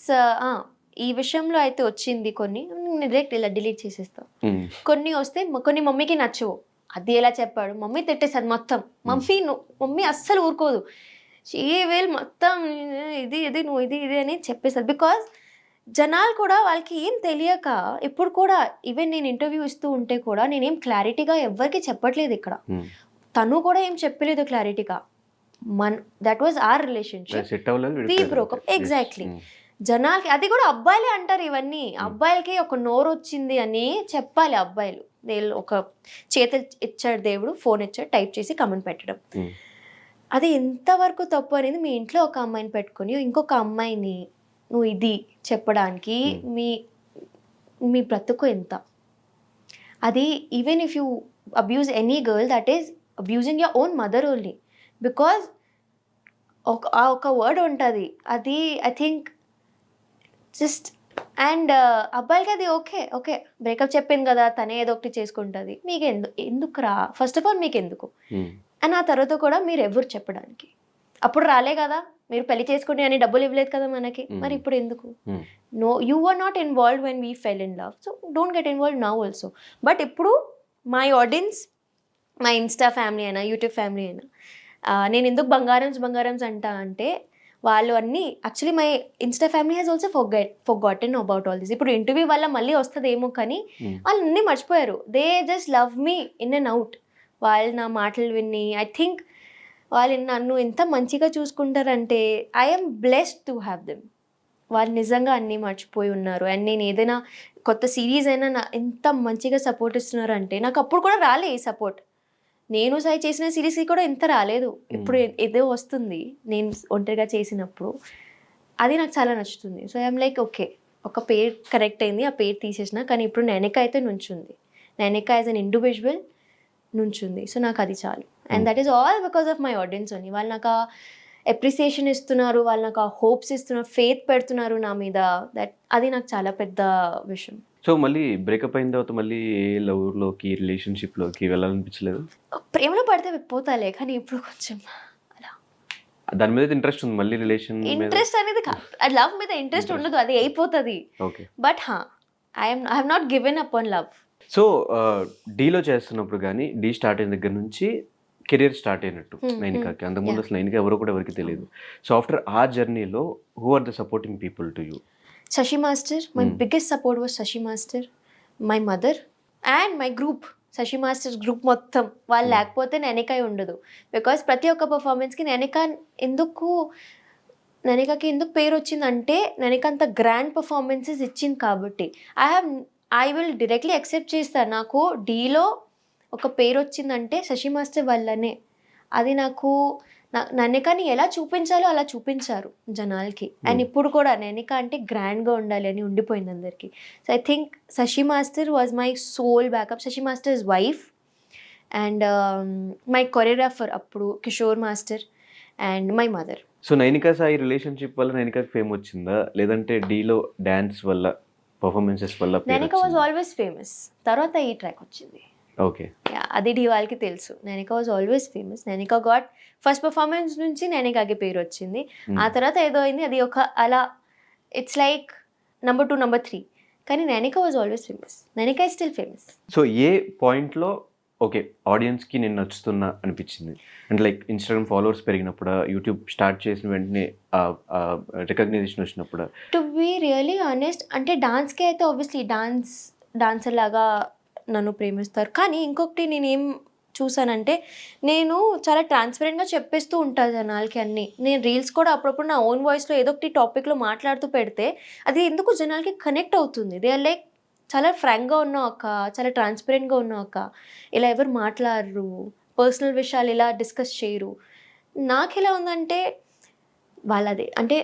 ఈ విషయంలో అయితే వచ్చింది కొన్ని, డైరెక్ట్ ఇలా డిలీట్ చేసేస్తాం. కొన్ని వస్తే కొన్ని మమ్మీకి నచ్చవు, అది ఎలా చెప్పాడు, మమ్మీ తిట్టేస్తుంది మొత్తం. మమ్మీ అస్సలు ఊరుకోదు, ఏ వేలు మొత్తం ఇది నువ్వు ఇది అని చెప్పేస్తుంది. బికాజ్ జనాలు కూడా వాళ్ళకి ఏం తెలియక ఇప్పుడు కూడా, ఈవెన్ నేను ఇంటర్వ్యూ ఇస్తూ ఉంటే కూడా నేనేం క్లారిటీగా ఎవరికి చెప్పట్లేదు ఇక్కడ. తను కూడా ఏం చెప్పలేదు క్లారిటీగా. That was our relationship, we broke up. Exactly. జనాలకి అది కూడా అబ్బాయిలే అంటారు ఇవన్నీ. అబ్బాయిలకి ఒక నోరు వచ్చింది అని చెప్పాలి అబ్బాయిలు. ఒక చేతులు ఇచ్చాడు దేవుడు, ఫోన్ ఇచ్చాడు, టైప్ చేసి కమెంట్ పెట్టడం, అది ఎంతవరకు తప్పు అనేది మీ ఇంట్లో ఒక అమ్మాయిని పెట్టుకొని ఇంకొక అమ్మాయిని నువ్వు ఇది చెప్పడానికి మీ బ్రతుకు ఎంత? అది even if you abuse any girl, that is abusing your own mother only. Because ఒక వర్డ్ ఉంటుంది, అది ఐ థింక్ జస్ట్. అండ్ అబ్బాయిలకి అది ఓకే బ్రేకప్ చెప్పింది కదా, తనే ఏదో ఒకటి చేసుకుంటుంది, మీకు ఎందుకురా? ఫస్ట్ ఆఫ్ ఆల్ మీకు ఎందుకు? అండ్ ఆ తర్వాత కూడా మీరు ఎవరు చెప్పడానికి? అప్పుడు రాలే కదా, మీరు పెళ్లి చేసుకుంటే అని డబ్బులు ఇవ్వలేదు కదా మనకి, మరి ఇప్పుడు ఎందుకు? No, you are not involved when we fell in love, so don't get involved now also. But ఇప్పుడు my audience, my Insta family అయినా, యూట్యూబ్ ఫ్యామిలీ అయినా, నేను ఎందుకు బంగారమ్స్ అంటా అంటే, వాళ్ళు అన్నీ actually my Insta family has also forgotten about all this. ఇప్పుడు ఇంటర్వ్యూ వల్ల మళ్ళీ వస్తుందేమో, కానీ వాళ్ళు అన్నీ మర్చిపోయారు. They just love me in and out. వాళ్ళు నా మాటలు విని, ఐ థింక్ వాళ్ళు నన్ను ఎంత మంచిగా చూసుకుంటారంటే I'm blessed to have them. వాళ్ళు నిజంగా అన్నీ మర్చిపోయి ఉన్నారు. అండ్ నేను ఏదైనా కొత్త సిరీస్ అయినా ఎంత మంచిగా సపోర్ట్ ఇస్తున్నారు అంటే, నాకు అప్పుడు కూడా రాలే ఈ సపోర్ట్. నేను చేసిన సిరీస్కి కూడా ఇంత రాలేదు. ఇప్పుడు ఏదో వస్తుంది నేను ఒంటరిగా చేసినప్పుడు, అది నాకు చాలా నచ్చుతుంది. సో ఐఎమ్ లైక్ ఓకే, ఒక పేరు కరెక్ట్ అయింది, ఆ పేరు తీసేసిన. కానీ ఇప్పుడు నైనిక అయితే నుంచుంది. నైనిక యాజ్ అన్ ఇండివిజువల్ నుంచుంది. సో నాకు అది చాలు. And that is all because of my audience only. వాళ్ళు నాకు ఆ అప్రిసియేషన్ ఇస్తున్నారు, వాళ్ళు నాకు ఆ హోప్స్ ఇస్తున్నారు, ఫెయిత్ పెడుతున్నారు నా మీద. అది నాకు చాలా పెద్ద విషయం. సో మళ్ళీ బ్రేకప్ అయిన తర్వాత మళ్ళీ ఏ లవ్లోకి రిలేషన్షిప్లోకి వెళ్ళాలనిపించలేదు? ప్రేమలో పడితే పోతాలే, కానీ ఇప్పుడు కొంచెం అలా దాని మీద ఇంట్రెస్ట్ ఉంది మళ్ళీ రిలేషన్ మీద? ఇంట్రెస్ట్ అనేది లవ్ మీద ఇంట్రెస్ట్ ఉండదు, అది అయిపోతుంది. Okay. But I have not given up on love. So డీలో చేస్తున్నప్పుడు కానీ డీ స్టార్ట్ అయిన దగ్గర నుంచి కెరియర్ స్టార్ట్ అయినట్టు నైనికాకి. అంతకుముందు అసలు నైనిక ఎవరో కూడా ఎవరికి తెలియదు. సో ఆఫ్టర్ ఆ జర్నీలో who are the supporting people to you? Shashi Master, my biggest support was Shashi Master, my mother and my group. Shashi Master's group మొత్తం వాళ్ళు లేకపోతే నైనిక ఉండదు. బికాస్ ప్రతి ఒక్క పర్ఫార్మెన్స్కి నైనికకి ఎందుకు పేరు వచ్చిందంటే నైనిక అంత గ్రాండ్ పర్ఫార్మెన్సెస్ ఇచ్చింది కాబట్టి. ఐ విల్ డైరెక్ట్లీ యాక్సెప్ట్ చేస్తాను. నాకు డీలో ఒక పేరు వచ్చిందంటే శశి మాస్టర్ వల్లనే. అది నాకు నైనికని ఎలా చూపించాలో అలా చూపించారు జనాలకి. అండ్ ఇప్పుడు కూడా నైనిక అంటే గ్రాండ్గా ఉండాలి అని ఉండిపోయింది అందరికీ. So I think Shashi master was my soul backup. Shashi master's wife and my choreographer అప్పుడు Kishore master and my mother. So Nainika Sai relationship వల్ల నైనికాకి ఫేమ్ వచ్చిందా, లేదంటే డీలో డ్యాన్స్ వల్ల పర్ఫార్మెన్సెస్ వల్ల? నైనిక వాజ్ ఆల్వేస్ ఫేమస్, తర్వాత ఈ ట్రాక్ వచ్చింది. ఓకే. అది ఢీ వాళ్ళకి తెలుసు. Nainika was always famous. Nainika got first performance నుంచి నైనికాకి పేరు వచ్చింది. ఆ తర్వాత ఏదో అయింది, అది ఒక అలా ఇట్స్ లైక్ నెంబర్ 2 నెంబర్ 3. కానీ Nainika was always famous. Nainika is still famous. So ఏ పాయింట్లో ఓకే ఆడియన్స్కి నేను నచ్చుతున్నా అనిపించింది? అంటే లైక్ ఇన్స్టాగ్రామ్ ఫాలోవర్స్ పెరిగినప్పుడు, యూట్యూబ్ స్టార్ట్ చేసిన వెంటనే రికగ్నైజేషన్ వచ్చినప్పుడు? టు బీ రియలీ ఆనెస్ట్ అంటే డాన్స్కి అయితే ఆబ్వియస్లీ డాన్సర్ లాగా నన్ను ప్రేమిస్తారు. కానీ ఇంకొకటి నేనేం చూసానంటే నేను చాలా ట్రాన్స్పరెంట్గా చెప్పేస్తూ ఉంటాను జనాలకి అన్నీ. నేను రీల్స్ కూడా అప్పుడప్పుడు నా ఓన్ వాయిస్లో ఏదో ఒకటి టాపిక్లో మాట్లాడుతూ పెడితే అది ఎందుకు జనాలకి కనెక్ట్ అవుతుంది. దే ఆర్ లైక్ చాలా ఫ్రాంక్గా ఉన్నావు అక్క, చాలా ట్రాన్స్పరెంట్గా ఉన్నావు అక్క, ఇలా ఎవరు మాట్లాడరు, పర్సనల్ విషయాలు ఇలా డిస్కస్ చేయరు. నాకు ఎలా ఉందంటే వాళ్ళదే అంటే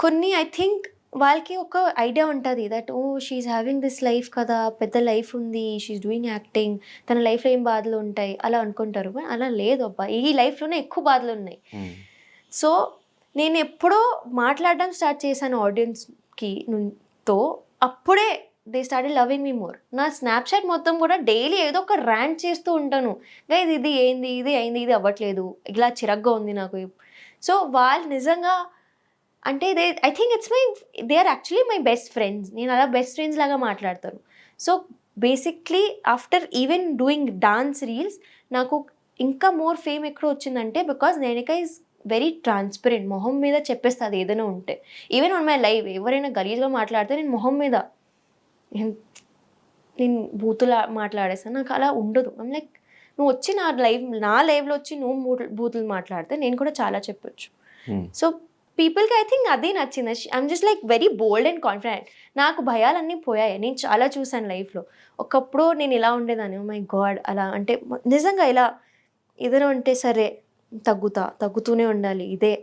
కొన్ని ఐ థింక్ వాళ్ళకి ఒక ఐడియా ఉంటుంది that oh she's having this life కదా, పెద్ద లైఫ్ ఉంది, షీఈ్ డూయింగ్ యాక్టింగ్, తన లైఫ్లో ఏం బాధలు ఉంటాయి అలా అనుకుంటారు. అలా లేదు అబ్బా, ఈ లైఫ్లోనే ఎక్కువ బాధలు ఉన్నాయి. సో నేను ఎప్పుడో మాట్లాడడం స్టార్ట్ చేశాను ఆడియన్స్కి తో, అప్పుడే they started loving me more. నా స్నాప్చాట్ మొత్తం కూడా డైలీ ఏదో ఒక ర్యాంట్ చేస్తూ ఉంటాను. గైస్ ఇది ఏంది, ఇది అయింది, ఇది అవ్వట్లేదు, ఇలా చిరగ్గా ఉంది నాకు. సో వాళ్ళు నిజంగా అంటే I think they are actually my best friends. నేను అలా బెస్ట్ ఫ్రెండ్స్ లాగా మాట్లాడతాను. So basically after even doing dance reels నాకు ఇంకా మోర్ ఫేమ్ ఎక్కడ వచ్చిందంటే because Nainika is very transparent. మొహం మీద చెప్పేస్తుంది ఏదైనా ఉంటే. ఈవెన్ ఆన్ మై లైవ్ ఎవరైనా గలీజ్గా మాట్లాడితే నేను మొహం మీద నేను బూతులు మాట్లాడేస్తాను. నాకు అలా ఉండదు. ఐమ్ లైక్ నువ్వు వచ్చి నా లైవ్లో వచ్చి నువ్వు బూతులు మాట్లాడితే నేను కూడా చాలా చెప్పొచ్చు. సో పీపుల్కి ఐ థింక్ అదే నచ్చింది. I'm just like very bold and confident. నాకు భయాలన్నీ పోయాయి. నేను చాలా చూసాను లైఫ్లో. ఒకప్పుడు నేను ఇలా ఉండేదాన్ని, మై గాడ్ అలా అంటే నిజంగా ఇలా ఏదైనా ఉంటే సరే తగ్గుతూనే ఉండాలి, ఇదే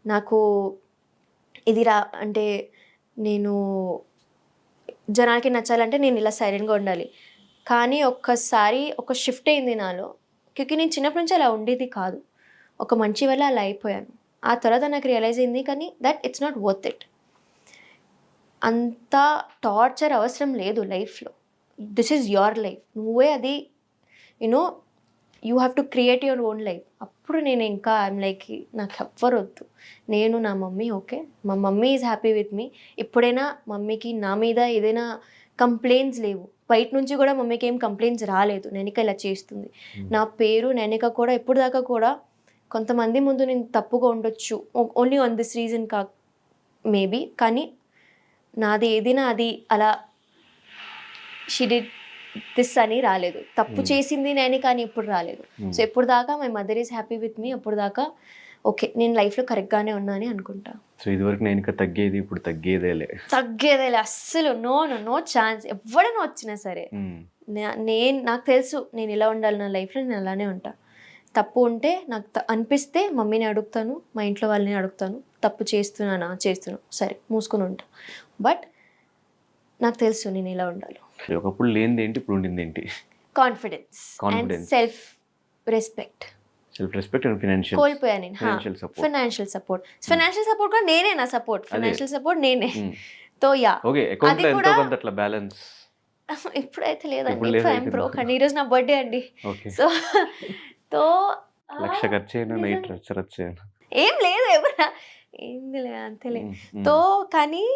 నాకు ఇది అంటే నేను జనాలకి నచ్చాలంటే నేను ఇలా సైలెంట్గా ఉండాలి. కానీ ఒక్కసారి ఒక షిఫ్ట్ అయింది నాలో. క్యూకి నేను చిన్నప్పటి నుంచి అలా ఉండేది కాదు. ఒక మంచి వల్ల అలా అయిపోయాను. ఆ తర్వాత నాకు రియలైజ్ అయింది కానీ that it's not worth it. అంత టార్చర్ అవసరం లేదు లైఫ్లో. This is your life. నువ్వే అది you know you have to create your own life. అప్పుడు నేను ఇంకా ఐఎమ్ లైక్ నాకు ఎవ్వరు వద్దు, నేను నా మమ్మీ ఓకే, మా మమ్మీ ఈజ్ హ్యాపీ విత్ మీ. ఎప్పుడైనా మమ్మీకి నా మీద ఏదైనా కంప్లైంట్స్ లేవు. బయట నుంచి కూడా మమ్మీకి ఏం కంప్లైంట్స్ రాలేదు నైనిక ఇలా చేస్తుంది. నా పేరు నైనిక కూడా ఎప్పుడు దాకా కూడా కొంతమంది ముందు నేను తప్పుగా ఉండొచ్చు, only on this reason maybe, కానీ నాది ఏదైనా అది అలా షీ డిడ్ దిస్ అని రాలేదు. తప్పు చేసింది నేను కానీ ఎప్పుడు రాలేదు. సో ఎప్పుడు దాకా my mother is happy with me, అప్పుడు దాకా ఓకే నేను లైఫ్లో కరెక్ట్గానే ఉన్నా అని అనుకుంటా. సో ఇదివరకు నేను ఇంకా తగ్గేది, ఇప్పుడు తగ్గేదేలే అస్సలు నో ఛాన్స్. ఎవడైనా వచ్చినా సరే నాకు తెలుసు నేను ఇలా ఉండాలి, నా లైఫ్లో నేను అలానే ఉంటా. తప్పు ఉంటే నాకు అనిపిస్తే మమ్మీని అడుగుతాను, మా ఇంట్లో వాళ్ళని అడుగుతాను, తప్పు చేస్తున్నా సరే మూసుకొని ఉంటా. బట్ నాకు తెలుసు నేను ఎలా ఉండాలి. ఒకప్పుడు లేనిది ఏంటి, ఇప్పుడు ఉండింది ఏంటి? Confidence and self respect. Self respect and financial కోల్పోయా నేను. సపోర్ట్. ఫైనాన్షియల్ సపోర్ట్ కూడా నేనే, నా సపోర్ట్ ఫైనాన్షియల్ సపోర్ట్ నేనే. తో యా ఓకే, అకౌంట్ లో ఎంతో కొంత అట్లా బ్యాలెన్స్ ఇప్పుడైతే లేదండి. ఇప్పుడు ఐఎమ్ బ్రోక్ అండి. ఈరోజు నా బర్త్డే అండి. ఓకే, సో తో లక్ష ఖర్చు అయినా నైట్ ఖర్చు అయినా ఏం లేదు, ఎవరా ఏంది లే అంతేలే. తో కానీ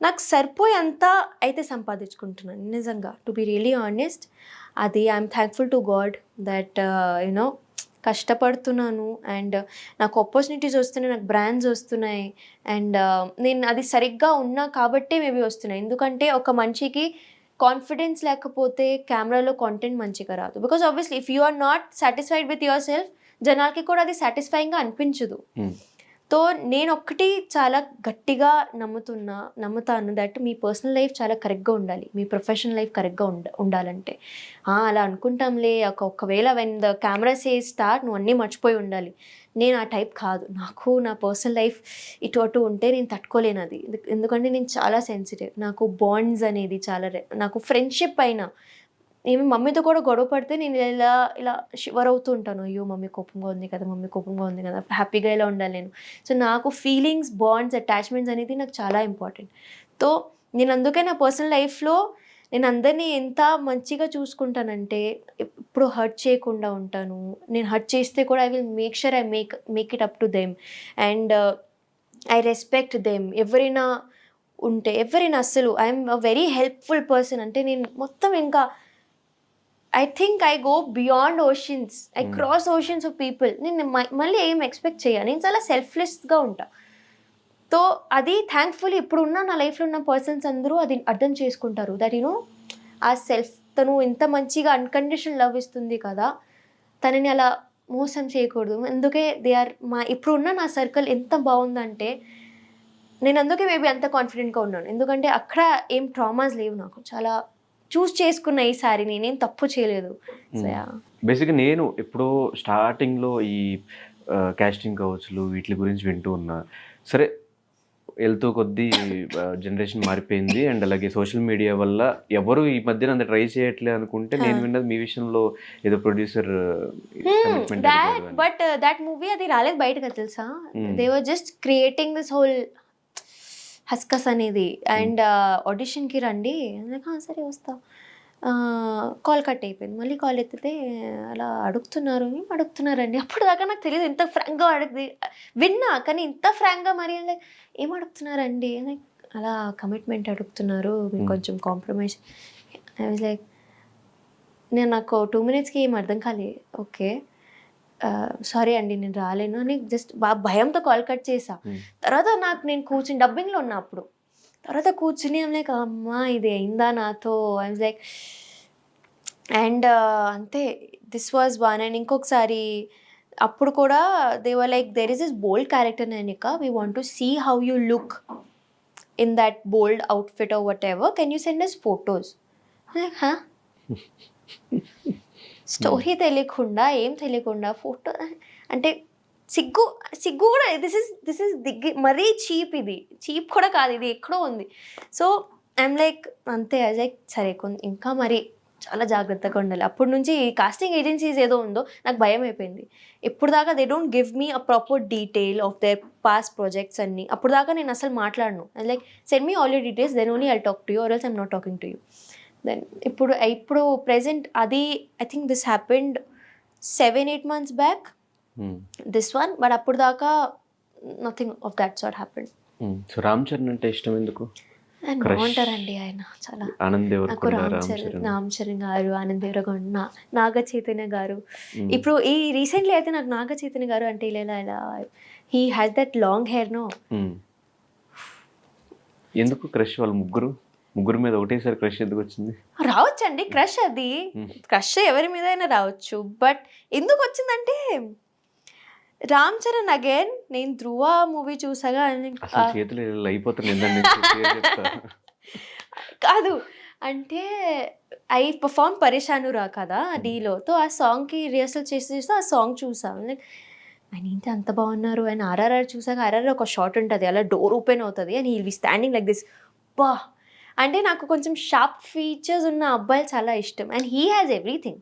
నాకు సరిపోయేంత అయితే సంపాదించుకుంటున్నాను నిజంగా, టు బి రియలీ ఆనెస్ట్. అది I'm thankful to God that you know కష్టపడుతున్నాను అండ్ నాకు ఆపర్చునిటీస్ వస్తున్నాయి, నాకు బ్రాండ్స్ వస్తున్నాయి అండ్ నేను అది సరిగ్గా ఉన్నా కాబట్టే మేబీ వస్తున్నాయి. ఎందుకంటే ఒక మనిషికి కాన్ఫిడెన్స్ లేకపోతే కెమెరాలో కాంటెంట్ మంచిగా రాదు. Because obviously if you are not satisfied with yourself, జనాలకి కూడా అది సాటిస్ఫైయింగ్గా అనిపించదు. తో నేను ఒక్కటి చాలా గట్టిగా నమ్ముతాను దట్ మీ పర్సనల్ లైఫ్ చాలా కరెక్ట్గా ఉండాలి, మీ ప్రొఫెషనల్ లైఫ్ కరెక్ట్గా ఉండాలంటే అలా అనుకుంటాంలే ఒకవేళ when the camera says start నువ్వు అన్నీ మర్చిపోయి ఉండాలి. నేను ఆ టైప్ కాదు. నాకు నా పర్సనల్ లైఫ్ ఇటు అటు ఉంటే నేను తట్టుకోలేను అది. ఎందుకంటే నేను చాలా సెన్సిటివ్. నాకు బాండ్స్ అనేది చాలా నాకు ఫ్రెండ్షిప్ అయినా ఏమి మమ్మీతో కూడా గొడవ పడితే నేను ఇలా షివర్ అవుతూ ఉంటాను. అయ్యో మమ్మీ కోపంగా ఉంది కదా, హ్యాపీగా ఇలా ఉండాలి నేను. సో నాకు ఫీలింగ్స్, బాండ్స్, అటాచ్మెంట్స్ అనేది నాకు చాలా ఇంపార్టెంట్. తో నేను అందుకే నా పర్సనల్ లైఫ్లో నేను అందరినీ ఎంత మంచిగా చూసుకుంటానంటే ఎప్పుడు హర్ట్ చేయకుండా ఉంటాను. నేను హర్ట్ చేస్తే కూడా I will make sure I make it up to them and I respect them. ఎవరైనా అస్సలు I'm a very helpful person. అంటే నేను మొత్తం ఇంకా I think I go beyond oceans, I cross oceans of people. నేను మళ్ళీ ఏం ఎక్స్పెక్ట్ చేయాలి, నేను చాలా సెల్ఫ్లెస్గా ఉంటా. తో అది థ్యాంక్ఫుల్లీ ఇప్పుడున్న నా లైఫ్లో ఉన్న పర్సన్స్ అందరూ అది అర్థం చేసుకుంటారు దట్ యూనో ఆ సెల్ఫ్, తను ఇంత మంచిగా అన్కండిషనల్ లవ్ ఇస్తుంది కదా, తనని అలా మోసం చేయకూడదు. అందుకే ఇప్పుడున్న నా సర్కిల్ ఎంత బాగుందంటే నేను అందుకే మేబీ అంత కాన్ఫిడెంట్గా ఉన్నాను. ఎందుకంటే అక్కడ ఏం ట్రామాస్ లేవు, నాకు చాలా చూస్ చేసుకున్న ఈసారి నేనేం తప్పు చేయలేదు. బేసిక్గా నేను ఎప్పుడో స్టార్టింగ్లో ఈ కాస్టింగ్ కౌచ్లు వీటి గురించి వింటూ ఉన్నా. సరే, వెళ్తూ కొద్దీ జనరేషన్ మారిపోయింది అండ్ అలాగే సోషల్ మీడియా వల్ల ఎవరు ఈ మధ్యన అంత ట్రై చేయట్లే అనుకుంటే నేను విన్నది మీ విషయంలో ఏదో ప్రొడ్యూసర్ బట్ దట్ మూవీ అది రాలేదు బయటకు తెలుసా. They were just creating this whole ruckus అనేది అండ్ ఆడిషన్కి రండి సరే వస్తా, కాల్ కట్ అయిపోయింది. మళ్ళీ కాల్ ఎత్తితే అలా అడుగుతున్నారండి. అప్పుడు దాకా నాకు తెలియదు ఇంత ఫ్రాంక్గా విన్నా, కానీ ఇంత ఫ్రాంక్గా మరి ఏం అడుగుతున్నారండి, అలా కమిట్మెంట్ అడుగుతున్నారు, మీకు కొంచెం కాంప్రమైజ్. ఐ వాజ్ లైక్, నాకు 2 minutesకి ఏం అర్థం కాలేదు. ఓకే సారీ అండి నేను రాలేను అని జస్ట్ భయంతో కాల్ కట్ చేసా. తర్వాత నేను కూర్చుని డబ్బింగ్లో ఉన్నా అప్పుడు. తర్వాత కూర్చుని ఐమ్ లైక్ అమ్మా ఇది అయిందా నాతో. ఐమ్ లైక్ అండ్ అంతే, దిస్ వాజ్ వన్. అండ్ ఇంకొకసారి అప్పుడు కూడా they were like there is this bold character Nainika, we want to see how you look in that bold outfit or whatever, can you send us photos. Like story తెలియకుండా ఏం తెలియకుండా photo అంటే సిగ్గు కూడా. This is మరీ cheap, ఇది cheap కూడా కాదు, ఇది ఎక్కడో ఉంది. సో ఐఎమ్ లైక్ అంతే, లైక్ సరే ఇంకా మరి చాలా జాగ్రత్తగా ఉండాలి. అప్పటి నుంచి కాస్టింగ్ ఏజెన్సీస్ ఏదో ఉందో నాకు భయం అయిపోయింది. ఎప్పుడు దాకా they don't give me a proper detail of their past projects అన్ని. అప్పుడు దాకా నేను అసలు మాట్లాడను. Like send me all your details, then only I'll talk to you or else I'm not talking to you. Then ఇప్పుడు present అది I think this happened 7-8 months back, this one. But అప్పుడు దాకా nothing of that sort happened. So Ram Charan అంటే ఇష్టం ఎందుకు? బాగుంటారండి ఆయన చాలా. నాకు రామ్ చరణ్ గారు, ఆనంద్ దేవరకొండ, నాగ చైతన్య గారు. ఇప్పుడు ఈ రీసెంట్లీ అయితే నాకు నాగ చైతన్య గారు అంటే ఇలా he has that long hair no. ఎందుకు క్రష్? వాళ్ళు ముగ్గురు మీద ఒకటేసారి క్రష్ ఎందుకు వచ్చింది? రావచ్చండి క్రష్, అది క్రష్ ఎవరి మీద అయినా రావచ్చు. బట్ ఎందుకు వచ్చిందంటే రామ్ చరణ్ అగైన్ నేను ధ్రువ మూవీ చూసాగా చేతులు అయిపోతుంది కాదు అంటే ఐ పర్ఫార్మ్ పరేషానురా కదా డీలో. తో ఆ సాంగ్కి రిహర్సల్ చేసి ఆ సాంగ్ చూసాను. లైక్ ఆయన ఏంటి అంత బాగున్నారు. ఆయన ఆర్ఆర్ఆర్ చూసాక ఆర్ఆర్ఆర్ ఒక షాట్ ఉంటుంది, అలా డోర్ ఓపెన్ అవుతుంది and he'll be standing like this అబ్బా అంటే నాకు కొంచెం షార్ప్ ఫీచర్స్ ఉన్న అబ్బాయిలు చాలా ఇష్టం అండ్ హీ హ్యాస్ ఎవ్రీథింగ్.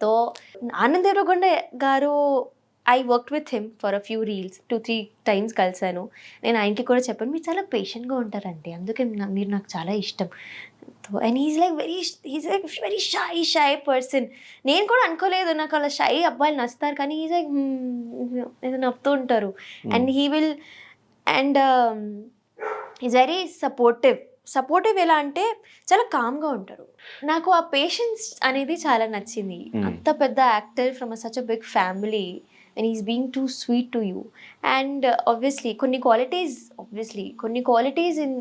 తో Anand Deverakonda garu I work with him for a few reels 2-3 times కలిసాను. నేను ఆయనకి కూడా చెప్పాను మీరు చాలా పేషెంట్గా ఉంటారండి, అందుకే మీరు నాకు చాలా ఇష్టం. And is like very shy person. నేను కూడా అనుకోలేదు నాకు అలా షై అబ్బాయిలు నచ్చుతారు, కానీ ఈజ్ లైక్ ఏదో నవ్వుతూ ఉంటారు. And he will and is very supportive ఎలా అంటే చాలా కామ్గా ఉంటారు. నాకు ఆ పేషెన్స్ అనేది చాలా నచ్చింది. అంత పెద్ద actor from such a big family and is being too sweet to you. And obviously కొన్ని క్వాలిటీస్ ఇన్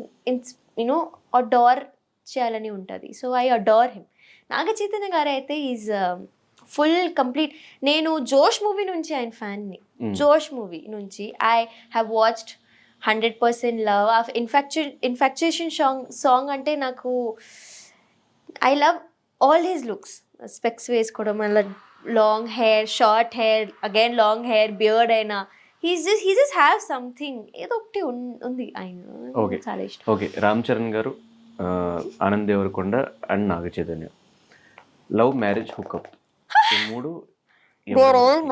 యూనో అడోర్ చేయాలని ఉంటుంది. So I adore him. Naga Chaitanya garu అయితే ఈజ్ ఫుల్ కంప్లీట్. నేను జోష్ మూవీ నుంచి ఆయన ఫ్యాన్ని. జోష్ మూవీ నుంచి I have watched 100% love of infatuation song అంటే నాకు I love all his looks. Specs వేసుకోవడం, మళ్ళీ long hair, short hair, again long hair, beard అయినా హీ జస్ట్ హ్యావ్ సంథింగ్, ఏదో ఒకటి ఉంది ఆయన. చాలా ఇష్టం. Okay, Ram Charan garu, Anand Devarakonda and Naga Chaitanya, love, marriage, hookup, ఈ మూడు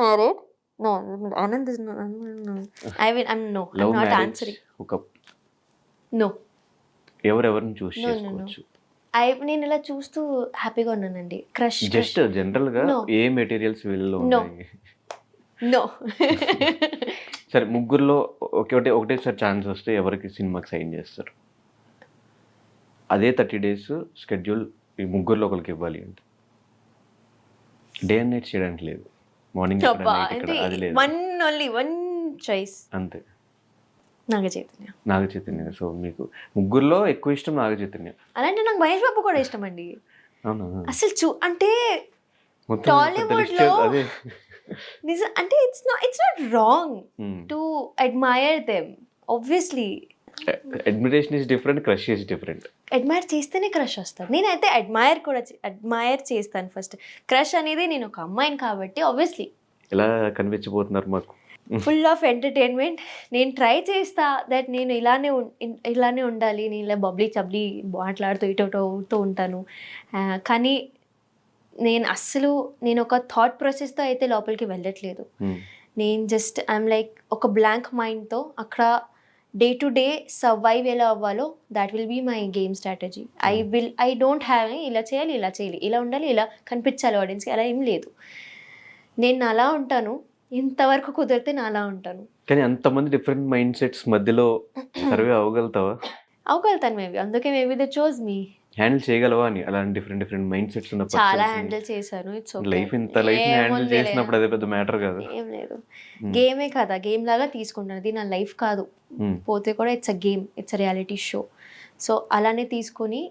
married. No, Anand is not. I'm love, not marriage, answering. Hookup, No. ఎవరెవరిని చూస్ No. చేసుకోవచ్చు? నేను ఇలా చూస్తూ హ్యాపీగా ఉన్నానండి. క్రష్ జస్ట్ జనరల్ గా ఏ మెటీరియల్స్ వీళ్ళలో No. ఉన్నాయి? నో. సరే, ముగ్గురులో ఒకటేసారి ఛాన్స్ వస్తే ఎవరికి సినిమాకి సైన్ చేస్తారు? అదే 30 days స్కెడ్యూల్ ఈ ముగ్గురులో ఒకరికి ఇవ్వాలి అంటే డే అండ్ నైట్ చేయడానికి లేదు, మార్నింగ్ అది లేదు, వన్ చాయిస్ అంతే, నాగ చైతన్య. సో మీకు ముగ్గురులో ఎక్కువ ఇష్టం నాగ చైతన్య. అలాంటి నాకు మహేష్ బాబు కూడా ఇష్టం అండి. అవునా? అసలు అంటే మొత్తం టాలీవుడ్ లో అదే నిజం అంటే it's not wrong to admire them. Obviously admiration is different, crush is different. Admire చేస్తేనే క్రష్ వస్తుంది. నేనైతే అడ్మైర్ చేస్తాను ఫస్ట్. క్రష్ అనేది నేను ఒక అమ్మాయిని కాబట్టి ఆబ్వియస్లీ ఎలా కనిపించబోతున్నారు మాకు? Full of entertainment. నేను ట్రై చేస్తా దట్ నేను ఇలానే ఉండాలి, నేను ఇలా బబ్లీ చబ్లీ మాట్లాడుతూ ఇటో ఉంటాను. కానీ నేను ఒక థాట్ ప్రాసెస్తో అయితే లోపలికి వెళ్ళట్లేదు. నేను జస్ట్ ఐఎమ్ లైక్ ఒక బ్లాంక్ మైండ్తో అక్కడ డే టు డే సర్వైవ్ ఎలా అవ్వాలో that will be my game strategy. I don't have ఇలా చేయాలి, ఇలా ఉండాలి, ఇలా కనిపించాలి ఆడియన్స్కి, అలా ఏం లేదు. నేను అలా ఉంటాను, ఇంతవరకు కుదిరితే నేను అలా ఉంటాను. కానీ అంతమంది డిఫరెంట్ మైండ్ సెట్స్ మధ్యలో సర్వే అవ్వగలుగుతావా? అవగలుగుతాను మేబీ, అందుకే maybe they chose me. Handle చేయగలవా అని అలాంటి డిఫరెంట్ మైండ్ సెట్స్ ఉన్న చాలా హ్యాండిల్ చేశాను. It's okay. లైఫ్ హ్యాండిల్ చేసినప్పుడు అదే పెద్ద మ్యాటర్ కాదు. ఏం లేదు, గేమే కదా, గేమ్ లాగా తీసుకుంటాను. ఇది నా లైఫ్ కాదు, పోతే కూడా it's a game, it's a reality show. So అలానే తీసుకొని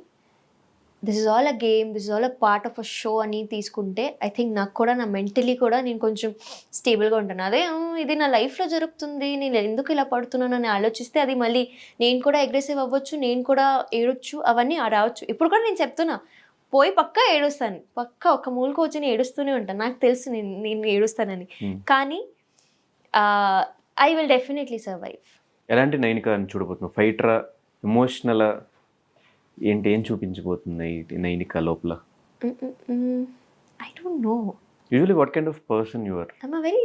this is all a game, this is all a part of a show అని తీసుకుంటే ఐ థింక్ నాకు కూడా నా మెంటలీ కూడా నేను కొంచెం స్టేబుల్గా ఉంటాను. అదే ఇది నా లైఫ్లో జరుగుతుంది, నేను ఎందుకు ఇలా పడుతున్నాను అని ఆలోచిస్తే అది మళ్ళీ నేను కూడా అగ్రెసివ్ అవ్వచ్చు, నేను కూడా ఏడొచ్చు, అవన్నీ రావచ్చు. ఇప్పుడు కూడా నేను చెప్తున్నా, పోయి పక్కా ఏడుస్తాను, పక్కా ఒక మూలకు వచ్చి ఏడుస్తూనే ఉంటాను. నాకు తెలుసు నేను ఏడుస్తానని, కానీ ఐ విల్ డెఫినెట్లీ సర్వైవ్. ఎలాంటి నైనిక అని చూడబోతున్నావు? ఫైటరా, ఎమోషనలా, ఏం చూపించబోతుంది నైనిక లోపల? I don't know. Usually what kind of person you are? I'm a very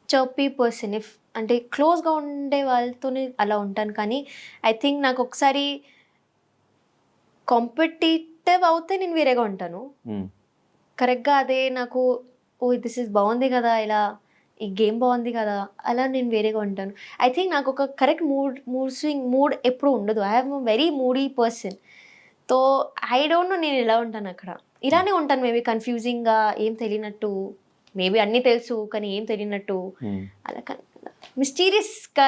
chirpy person. అంటే క్లోజ్గా ఉండే వాళ్ళతోనే అలా ఉంటాను, కానీ ఐ థింక్ నాకు ఒకసారి కాంపిటేటివ్ అవుతే నేను వేరేగా ఉంటాను. కరెక్ట్గా అదే నాకు దిస్ ఇస్ బాగుంది కదా, ఇలా ఈ గేమ్ బాగుంది కదా, అలా నేను వేరేగా ఉంటాను. ఐ థింక్ నాకు ఒక కరెక్ట్ మూడ్ ఎప్పుడు ఉండదు. I have a very moody person. తో ఐ డోంట్ నో నేను ఎలా ఉంటాను అక్కడ. ఇలానే ఉంటాను మేబీ, కన్ఫ్యూజింగ్గా, ఏం తెలియనట్టు, మేబీ అన్నీ తెలుసు కానీ ఏం తెలియనట్టు, అలా మిస్టీరియస్గా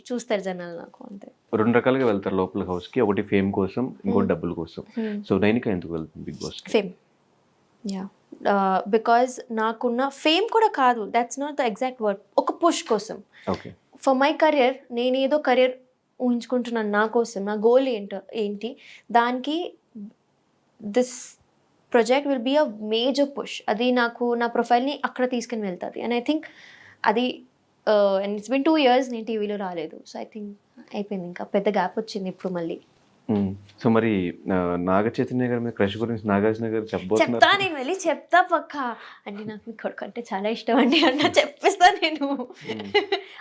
చూస్తారు జనాలు నాకు, అంతే. 2 రకాలుగా వెళ్తారు లోపల హౌస్కి, ఒకటి ఫేమ్ కోసం, ఇంకోటి డబ్బుల కోసం. సో నైనిక ఎందుకు వెళ్తుంది Bigg Boss? Fame, ya. Because నాకున్న ఫేమ్ కూడా కాదు, that's not the exact word, ఒక పుష్ కోసం. ఓకే, ఫర్ మై కెరియర్, నేను ఏదో కెరియర్ ఊహించుకుంటున్నాను నా కోసం, నా గోల్ ఏంటి దానికి this project will be a major push. అది నాకు నా ప్రొఫైల్ని అక్కడ తీసుకుని వెళ్తుంది. అండ్ ఐ థింక్ అది అండ్ ఇట్స్ బిన్ 2 years నేను టీవీలో రాలేదు. సో ఐ థింక్ అయిపోయింది, ఇంకా పెద్ద గ్యాప్ వచ్చింది ఇప్పుడు మళ్ళీ. సో మరి నాగ చైతన్య గారి మీద క్రష్ గురించి నాగార్జున గారు చెప్తా, చెప్పబోతున్నారు. నేను వెళ్ళి చెప్తా పక్కా. అంటే నాకు మీ కొడుకు అంటే చాలా ఇష్టం అండి అన్న చెప్పేస్తా నేను.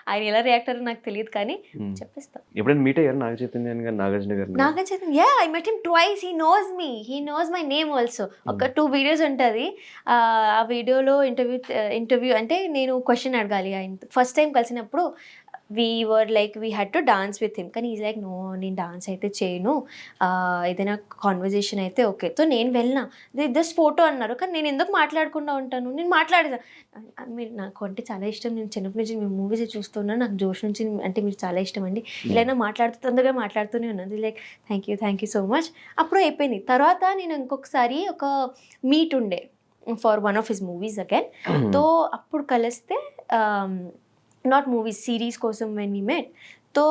ఆయన ఎలా రియాక్ట్ అయ్యారో నాకు తెలియదు కానీ చెప్పేస్తా. ఎప్పుడైనా మీట్ అయ్యారు నాగ చైతన్య గారు నాగార్జున గారిని? Naga Chaitanya, yeah, I met him twice. He knows me, he knows my name also. ఒక 2 వీడియోస్ ఉంటుంది. ఆ వీడియోలో ఇంటర్వ్యూ అంటే నేను క్వశ్చన్ అడగాలి ఆయన. ఫస్ట్ టైం కలిసినప్పుడు we had to dance with him, కానీ ఈజ్ లైక్ నో, నేను డాన్స్ అయితే చేయను, ఏదైనా కాన్వర్జేషన్ అయితే ఓకే. సో నేను వెళ్ళినా, జస్ట్ ఫోటో అన్నారు, కానీ నేను ఎందుకు మాట్లాడకుండా ఉంటాను, నేను మాట్లాడేదా. మీరు నాకు అంటే చాలా ఇష్టం, నేను చిన్నప్పటి నుంచి మీ మూవీస్ చూస్తున్నాను, నాకు జోష్ నుంచి అంటే మీరు చాలా ఇష్టం అండి, ఇలా తొందరగా మాట్లాడుతూనే ఉన్నది. Like thank you so much. అప్పుడు అయిపోయింది. తర్వాత నేను ఇంకొకసారి ఒక మీట్ ఉండే for one of his movies again. తో అప్పుడు కలిస్తే నాట్ మూవీస్, సిరీస్ కోసం వెన్ వీ మెట్. తో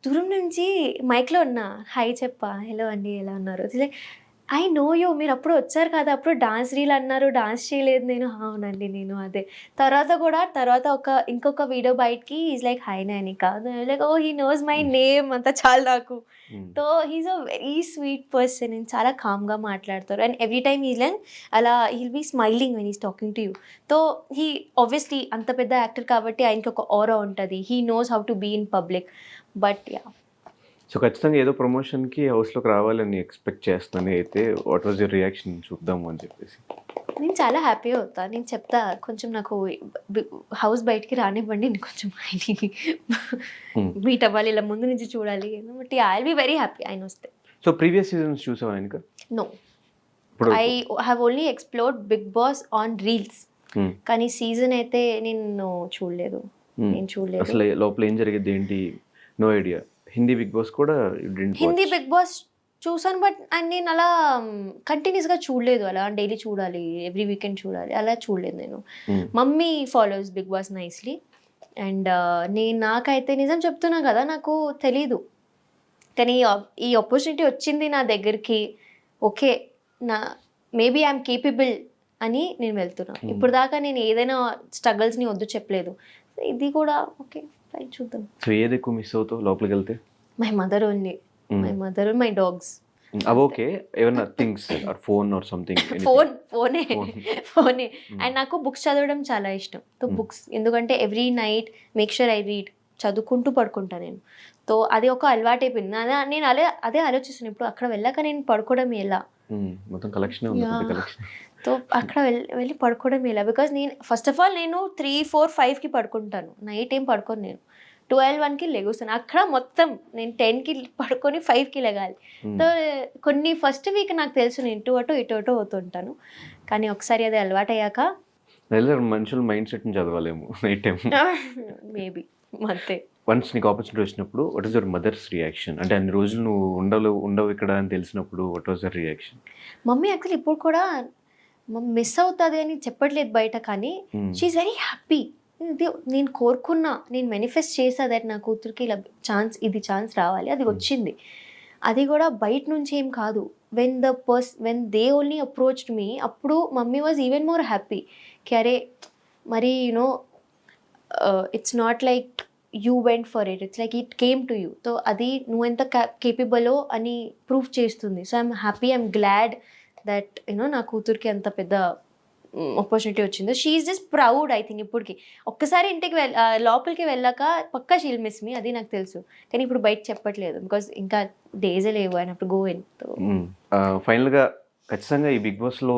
దూరం నుంచి మైక్లో ఉన్నా, హాయ్ చెప్పా, హలో అండి ఎలా ఉన్నారు, లైక్ ఐ నో యూ, మీరు అప్పుడు వచ్చారు కదా, అప్పుడు డాన్స్ రీల్ అన్నారు, డాన్స్ చేయలేదు నేను. అవునండి నేను అదే. తర్వాత ఇంకొక వీడియో బయటికి is like hi Nainika, like oh he knows my name అంతా చాలు నాకు. తో he's a very sweet person, నేను చాలా కామ్గా మాట్లాడతారు. And every time he line అలా he'll be smiling when is talking to you. తో హీ ఆబ్వియస్లీ అంత పెద్ద యాక్టర్ కాబట్టి ఆయనకి ఒక ఆరా ఉంటుంది, he knows how to be in public. But yeah, so ఖచ్చితంగా ఏదో ప్రమోషన్కి హౌస్లోకి రావాలని ఎక్స్పెక్ట్ చేస్తాను. అయితే వాట్ వాజ్ యువర్ రియాక్షన్ చూద్దాము అని చెప్పేసి? నేను చాలా హ్యాపీగా అవుతాను, నేను చెప్తా. కొంచెం నాకు హౌస్ బయటికి రానివ్వండి, నేను కొంచెం మీట్ అవ్వాలి, ఇలా ముందు నుంచి చూడాలి. But I will be very happy ఆయన వస్తే. సో ప్రీవియస్ సీజన్స్ చూసావా ఇంకా? No, I have only explored Bigg Boss on reels, కానీ సీజన్ అయితే నేను చూడలేదు. అసలు లోపల ఏం జరిగింది ఏంటి? No idea. హిందీ బిగ్ బాస్ కూడా హిందీ బిగ్ బాస్ చూసాను, బట్ నేను అలా కంటిన్యూస్గా చూడలేదు. అలా డైలీ చూడాలి, ఎవ్రీ వీకెండ్ చూడాలి, అలా చూడలేదు నేను. Mummy follows Bigg Boss nicely. And నాకైతే నిజం చెప్తున్నా కదా, నాకు తెలీదు, కానీ ఈ ఆపర్చునిటీ వచ్చింది నా దగ్గరికి. ఓకే, మేబీ ఐఎమ్ కేపబుల్ అని నేను వెళ్తున్నా. ఇప్పుడు దాకా నేను ఏదైనా స్ట్రగల్స్ని వద్దు చెప్పలేదు, ఇది కూడా ఓకే ఫైన్, చూద్దాం. సో ఏది ఎక్కువ మిస్ అవుతావు లోపలికి వెళ్తే? My mother only, my mother, my dogs. అవి ఓకే, ఏమన్నా things or phone or something? ఫోనే. అండ్ నాకు బుక్స్ చదవడం చాలా ఇష్టం. సో బుక్స్, ఎందుకంటే every night make sure I read, చదువుకుంటూ పడుకుంటా నేను. సో అది ఒక అలవాటు అయిపోయింది. నేను అదే ఆలోచిస్తున్నాను, ఇప్పుడు అక్కడ వెళ్ళాక నేను పడుకోవడం ఎలా, మొత్తం కలెక్షన్ ఉంది. సో అక్కడ వెళ్ళి పడుకోవడం ఎలా, బికాజ్ నేను ఫస్ట్ ఆఫ్ ఆల్ నేను 3, 4, 5కి పడుకుంటాను, నైట్ ఏం పడుకోను నేను. 12, 1కి లెగుస్తాను. అక్కడ మొత్తం నేను 10కి పడుకొని 5కి లెగాలి. సో కొన్ని ఫస్ట్ వీక్ నాకు తెలుసు నేను ఇటు అటు అవుతుంటాను, కానీ ఒకసారి అది అలవాటు అయ్యాక మనుషుల మైండ్ సెట్ని చదవాలేము నైట్ టైం. మేబీ అంతే. వన్స్ నీకు ఆపర్చునిటీ వచ్చినప్పుడు what is your mother's reaction? అంటే అన్ని రోజులు నువ్వు ఉండవు ఇక్కడ అని తెలిసినప్పుడు what was your reaction? Mummy actually ఇప్పుడు కూడా మిస్ అవుతుంది అని చెప్పట్లేదు బయట, కానీ షీఈస్ వెరీ హ్యాపీ. ఇది నేను కోరుకున్నా, నేను మేనిఫెస్ట్ చేసా దట్ నా కూతురికి ఇలా ఛాన్స్ రావాలి, అది వచ్చింది. అది కూడా బయట నుంచి ఏం కాదు. When they only approached me, అప్పుడు mummy was even more happy. అరే మరి you know it's not like you went for it's like it came to you. So అది నువ్వెంత కేపబులో అని ప్రూవ్ చేస్తుంది. So I'm happy, I'm glad that you know నా కూతురికి అంత పెద్ద ఆపర్చునిటీ వచ్చిందో. She is just proud I think. ఇప్పటికి ఒక్కసారి ఇంటికి లోపలికి వెళ్ళాక పక్కా షీల్ మిస్ మీ, అది నాకు తెలుసు. కానీ ఇప్పుడు బయట చెప్పట్లేదు, బికాజ్ ఇంకా డేసే లేవు, ఆయన అప్పుడు గో ఇన్. ఫైనల్గా ఖచ్చితంగా ఈ బిగ్ బాస్లో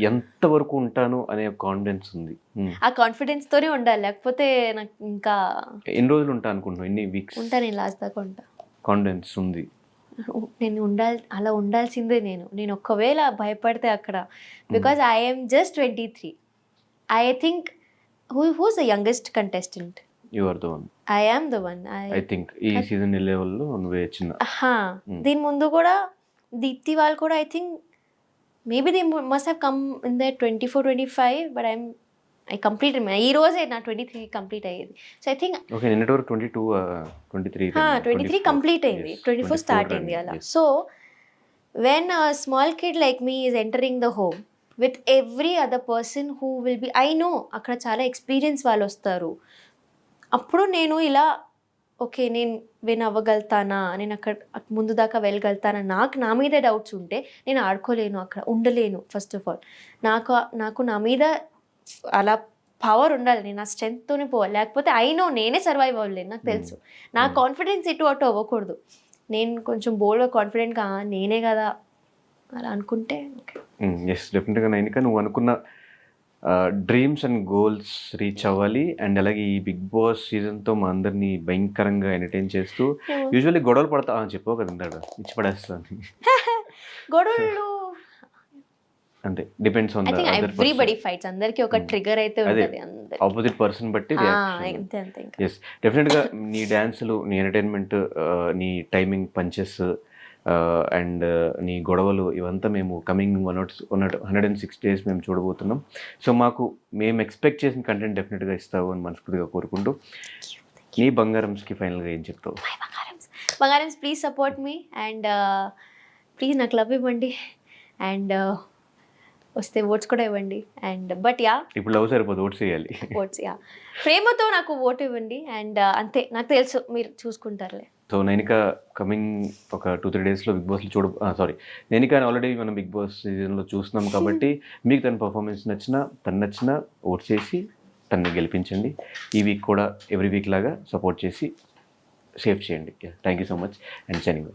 ఎంతవరకు ఉంటాను అనే కాన్ఫిడెన్స్ ఉంది? ఆ కాన్ఫిడెన్స్తోనే ఉండాలి, లేకపోతే నాకు ఇంకా ఎన్ని రోజులు ఉంటా అనుకుంటున్నావు? ఎన్ని వీక్స్ ఉంటా? నేను లాస్ట్ దాకా ఉంటా. కాన్ఫిడెన్స్ ఉంది? నేను అలా ఉండాల్సిందే. నేను ఒక్కవేళ భయపడితే అక్కడ, because I'm just 23. I think who's the youngest contestant? You are the one. I am the one. I think ఈ సీజన్ లెవెల్లో నువ్వే చిన్న. దీని ముందు కూడా దీప్తి వాళ్ళు కూడా I think maybe they must have come in the 24, 25, but I completed ఈ రోజే నా 23 కంప్లీట్ అయ్యేది. సో ఐ థింక్ ఓకే, నిన్నటి వరకు 22, 23 కంప్లీట్ అయింది, 24 స్టార్ట్ అయింది అలా. So when a small kid like me is entering the home with every other person who will be, I know అక్కడ చాలా ఎక్స్పీరియన్స్ వాళ్ళు వస్తారు. అప్పుడు నేను ఇలా ఓకే నేను విన్ అవ్వగలుగుతానా, నేను అక్కడ ముందు దాకా వెళ్ళగలుగుతానా, నా మీదే డౌట్స్ ఉంటే నేను ఆడుకోలేను, అక్కడ ఉండలేను. ఫస్ట్ ఆఫ్ ఆల్ నాకు నా మీద అలా పవర్ ఉండాలి, నేను నా స్ట్రెంగ్త్తోనే పోవాలి. లేకపోతే నేనే సర్వైవ్ అవ్వలేను, నాకు తెలుసు. నా కాన్ఫిడెన్స్ ఇటు అటు అవ్వకూడదు. నేను కొంచెం బోల్డ్గా కాన్ఫిడెంట్గా నేనే కదా అలా అనుకుంటే ఎస్ డెఫినెట్గా నైనిక నువ్వు అనుకున్న డ్రీమ్స్ అండ్ గోల్స్ రీచ్ అవ్వాలి. అండ్ అలాగే ఈ బిగ్ బాస్ సీజన్తో మా అందరినీ భయంకరంగా ఎంటర్టైన్ చేస్తూ యూజువల్లీ గొడవలు పడతా చెప్పావు కదా ఇందాక ఇచ్చి పడేస్తాను గొడవలు అంతే depends on I think everybody fights, అందరికి ఒక ట్రిగర్ అయితే ఉంటుంది అందరికి. ఆపోజిట్ పర్సన్ బట్టి అంతే అంతే. ఎస్ డెఫినెట్గా నీ డ్యాన్సులు, నీ ఎంటర్టైన్మెంట్, నీ టైమింగ్ పంచెస్ అండ్ నీ గొడవలు ఇవంతా మేము కమింగ్ 106 days మేము చూడబోతున్నాం. సో మేము ఎక్స్పెక్ట్ చేసిన కంటెంట్ డెఫినెట్గా ఇస్తావు అని మనస్ఫూర్తిగా కోరుకుంటూ నీ బంగారంస్కి ఫైనల్గా ఏం చెప్తావు? బంగారమ్స్ please support me and please నాకు లవ్ ఇవ్వండి అండ్ వస్తే ఓట్స్ కూడా ఇవ్వండి. అండ్ బట్ ఇప్పుడు లవ్ సరిపోదు, ఓట్స్ వేయాలి. ఓట్స్ ప్రేమతో నాకు ఓటు ఇవ్వండి అండ్ అంతే. నాకు తెలుసు మీరు చూసుకుంటారులే. సో నైనిక కమింగ్ ఒక 2-3 daysలో బిగ్ బాస్లో నైనిక ఆల్రెడీ మనం బిగ్ బాస్ సీజన్లో చూస్తున్నాం కాబట్టి మీకు తన పర్ఫార్మెన్స్ నచ్చినా ఓట్ చేసి తనని గెలిపించండి. ఈ వీక్ కూడా ఎవ్రీ వీక్ లాగా సపోర్ట్ చేసి సేవ్ చేయండి. Thank you so much and signing.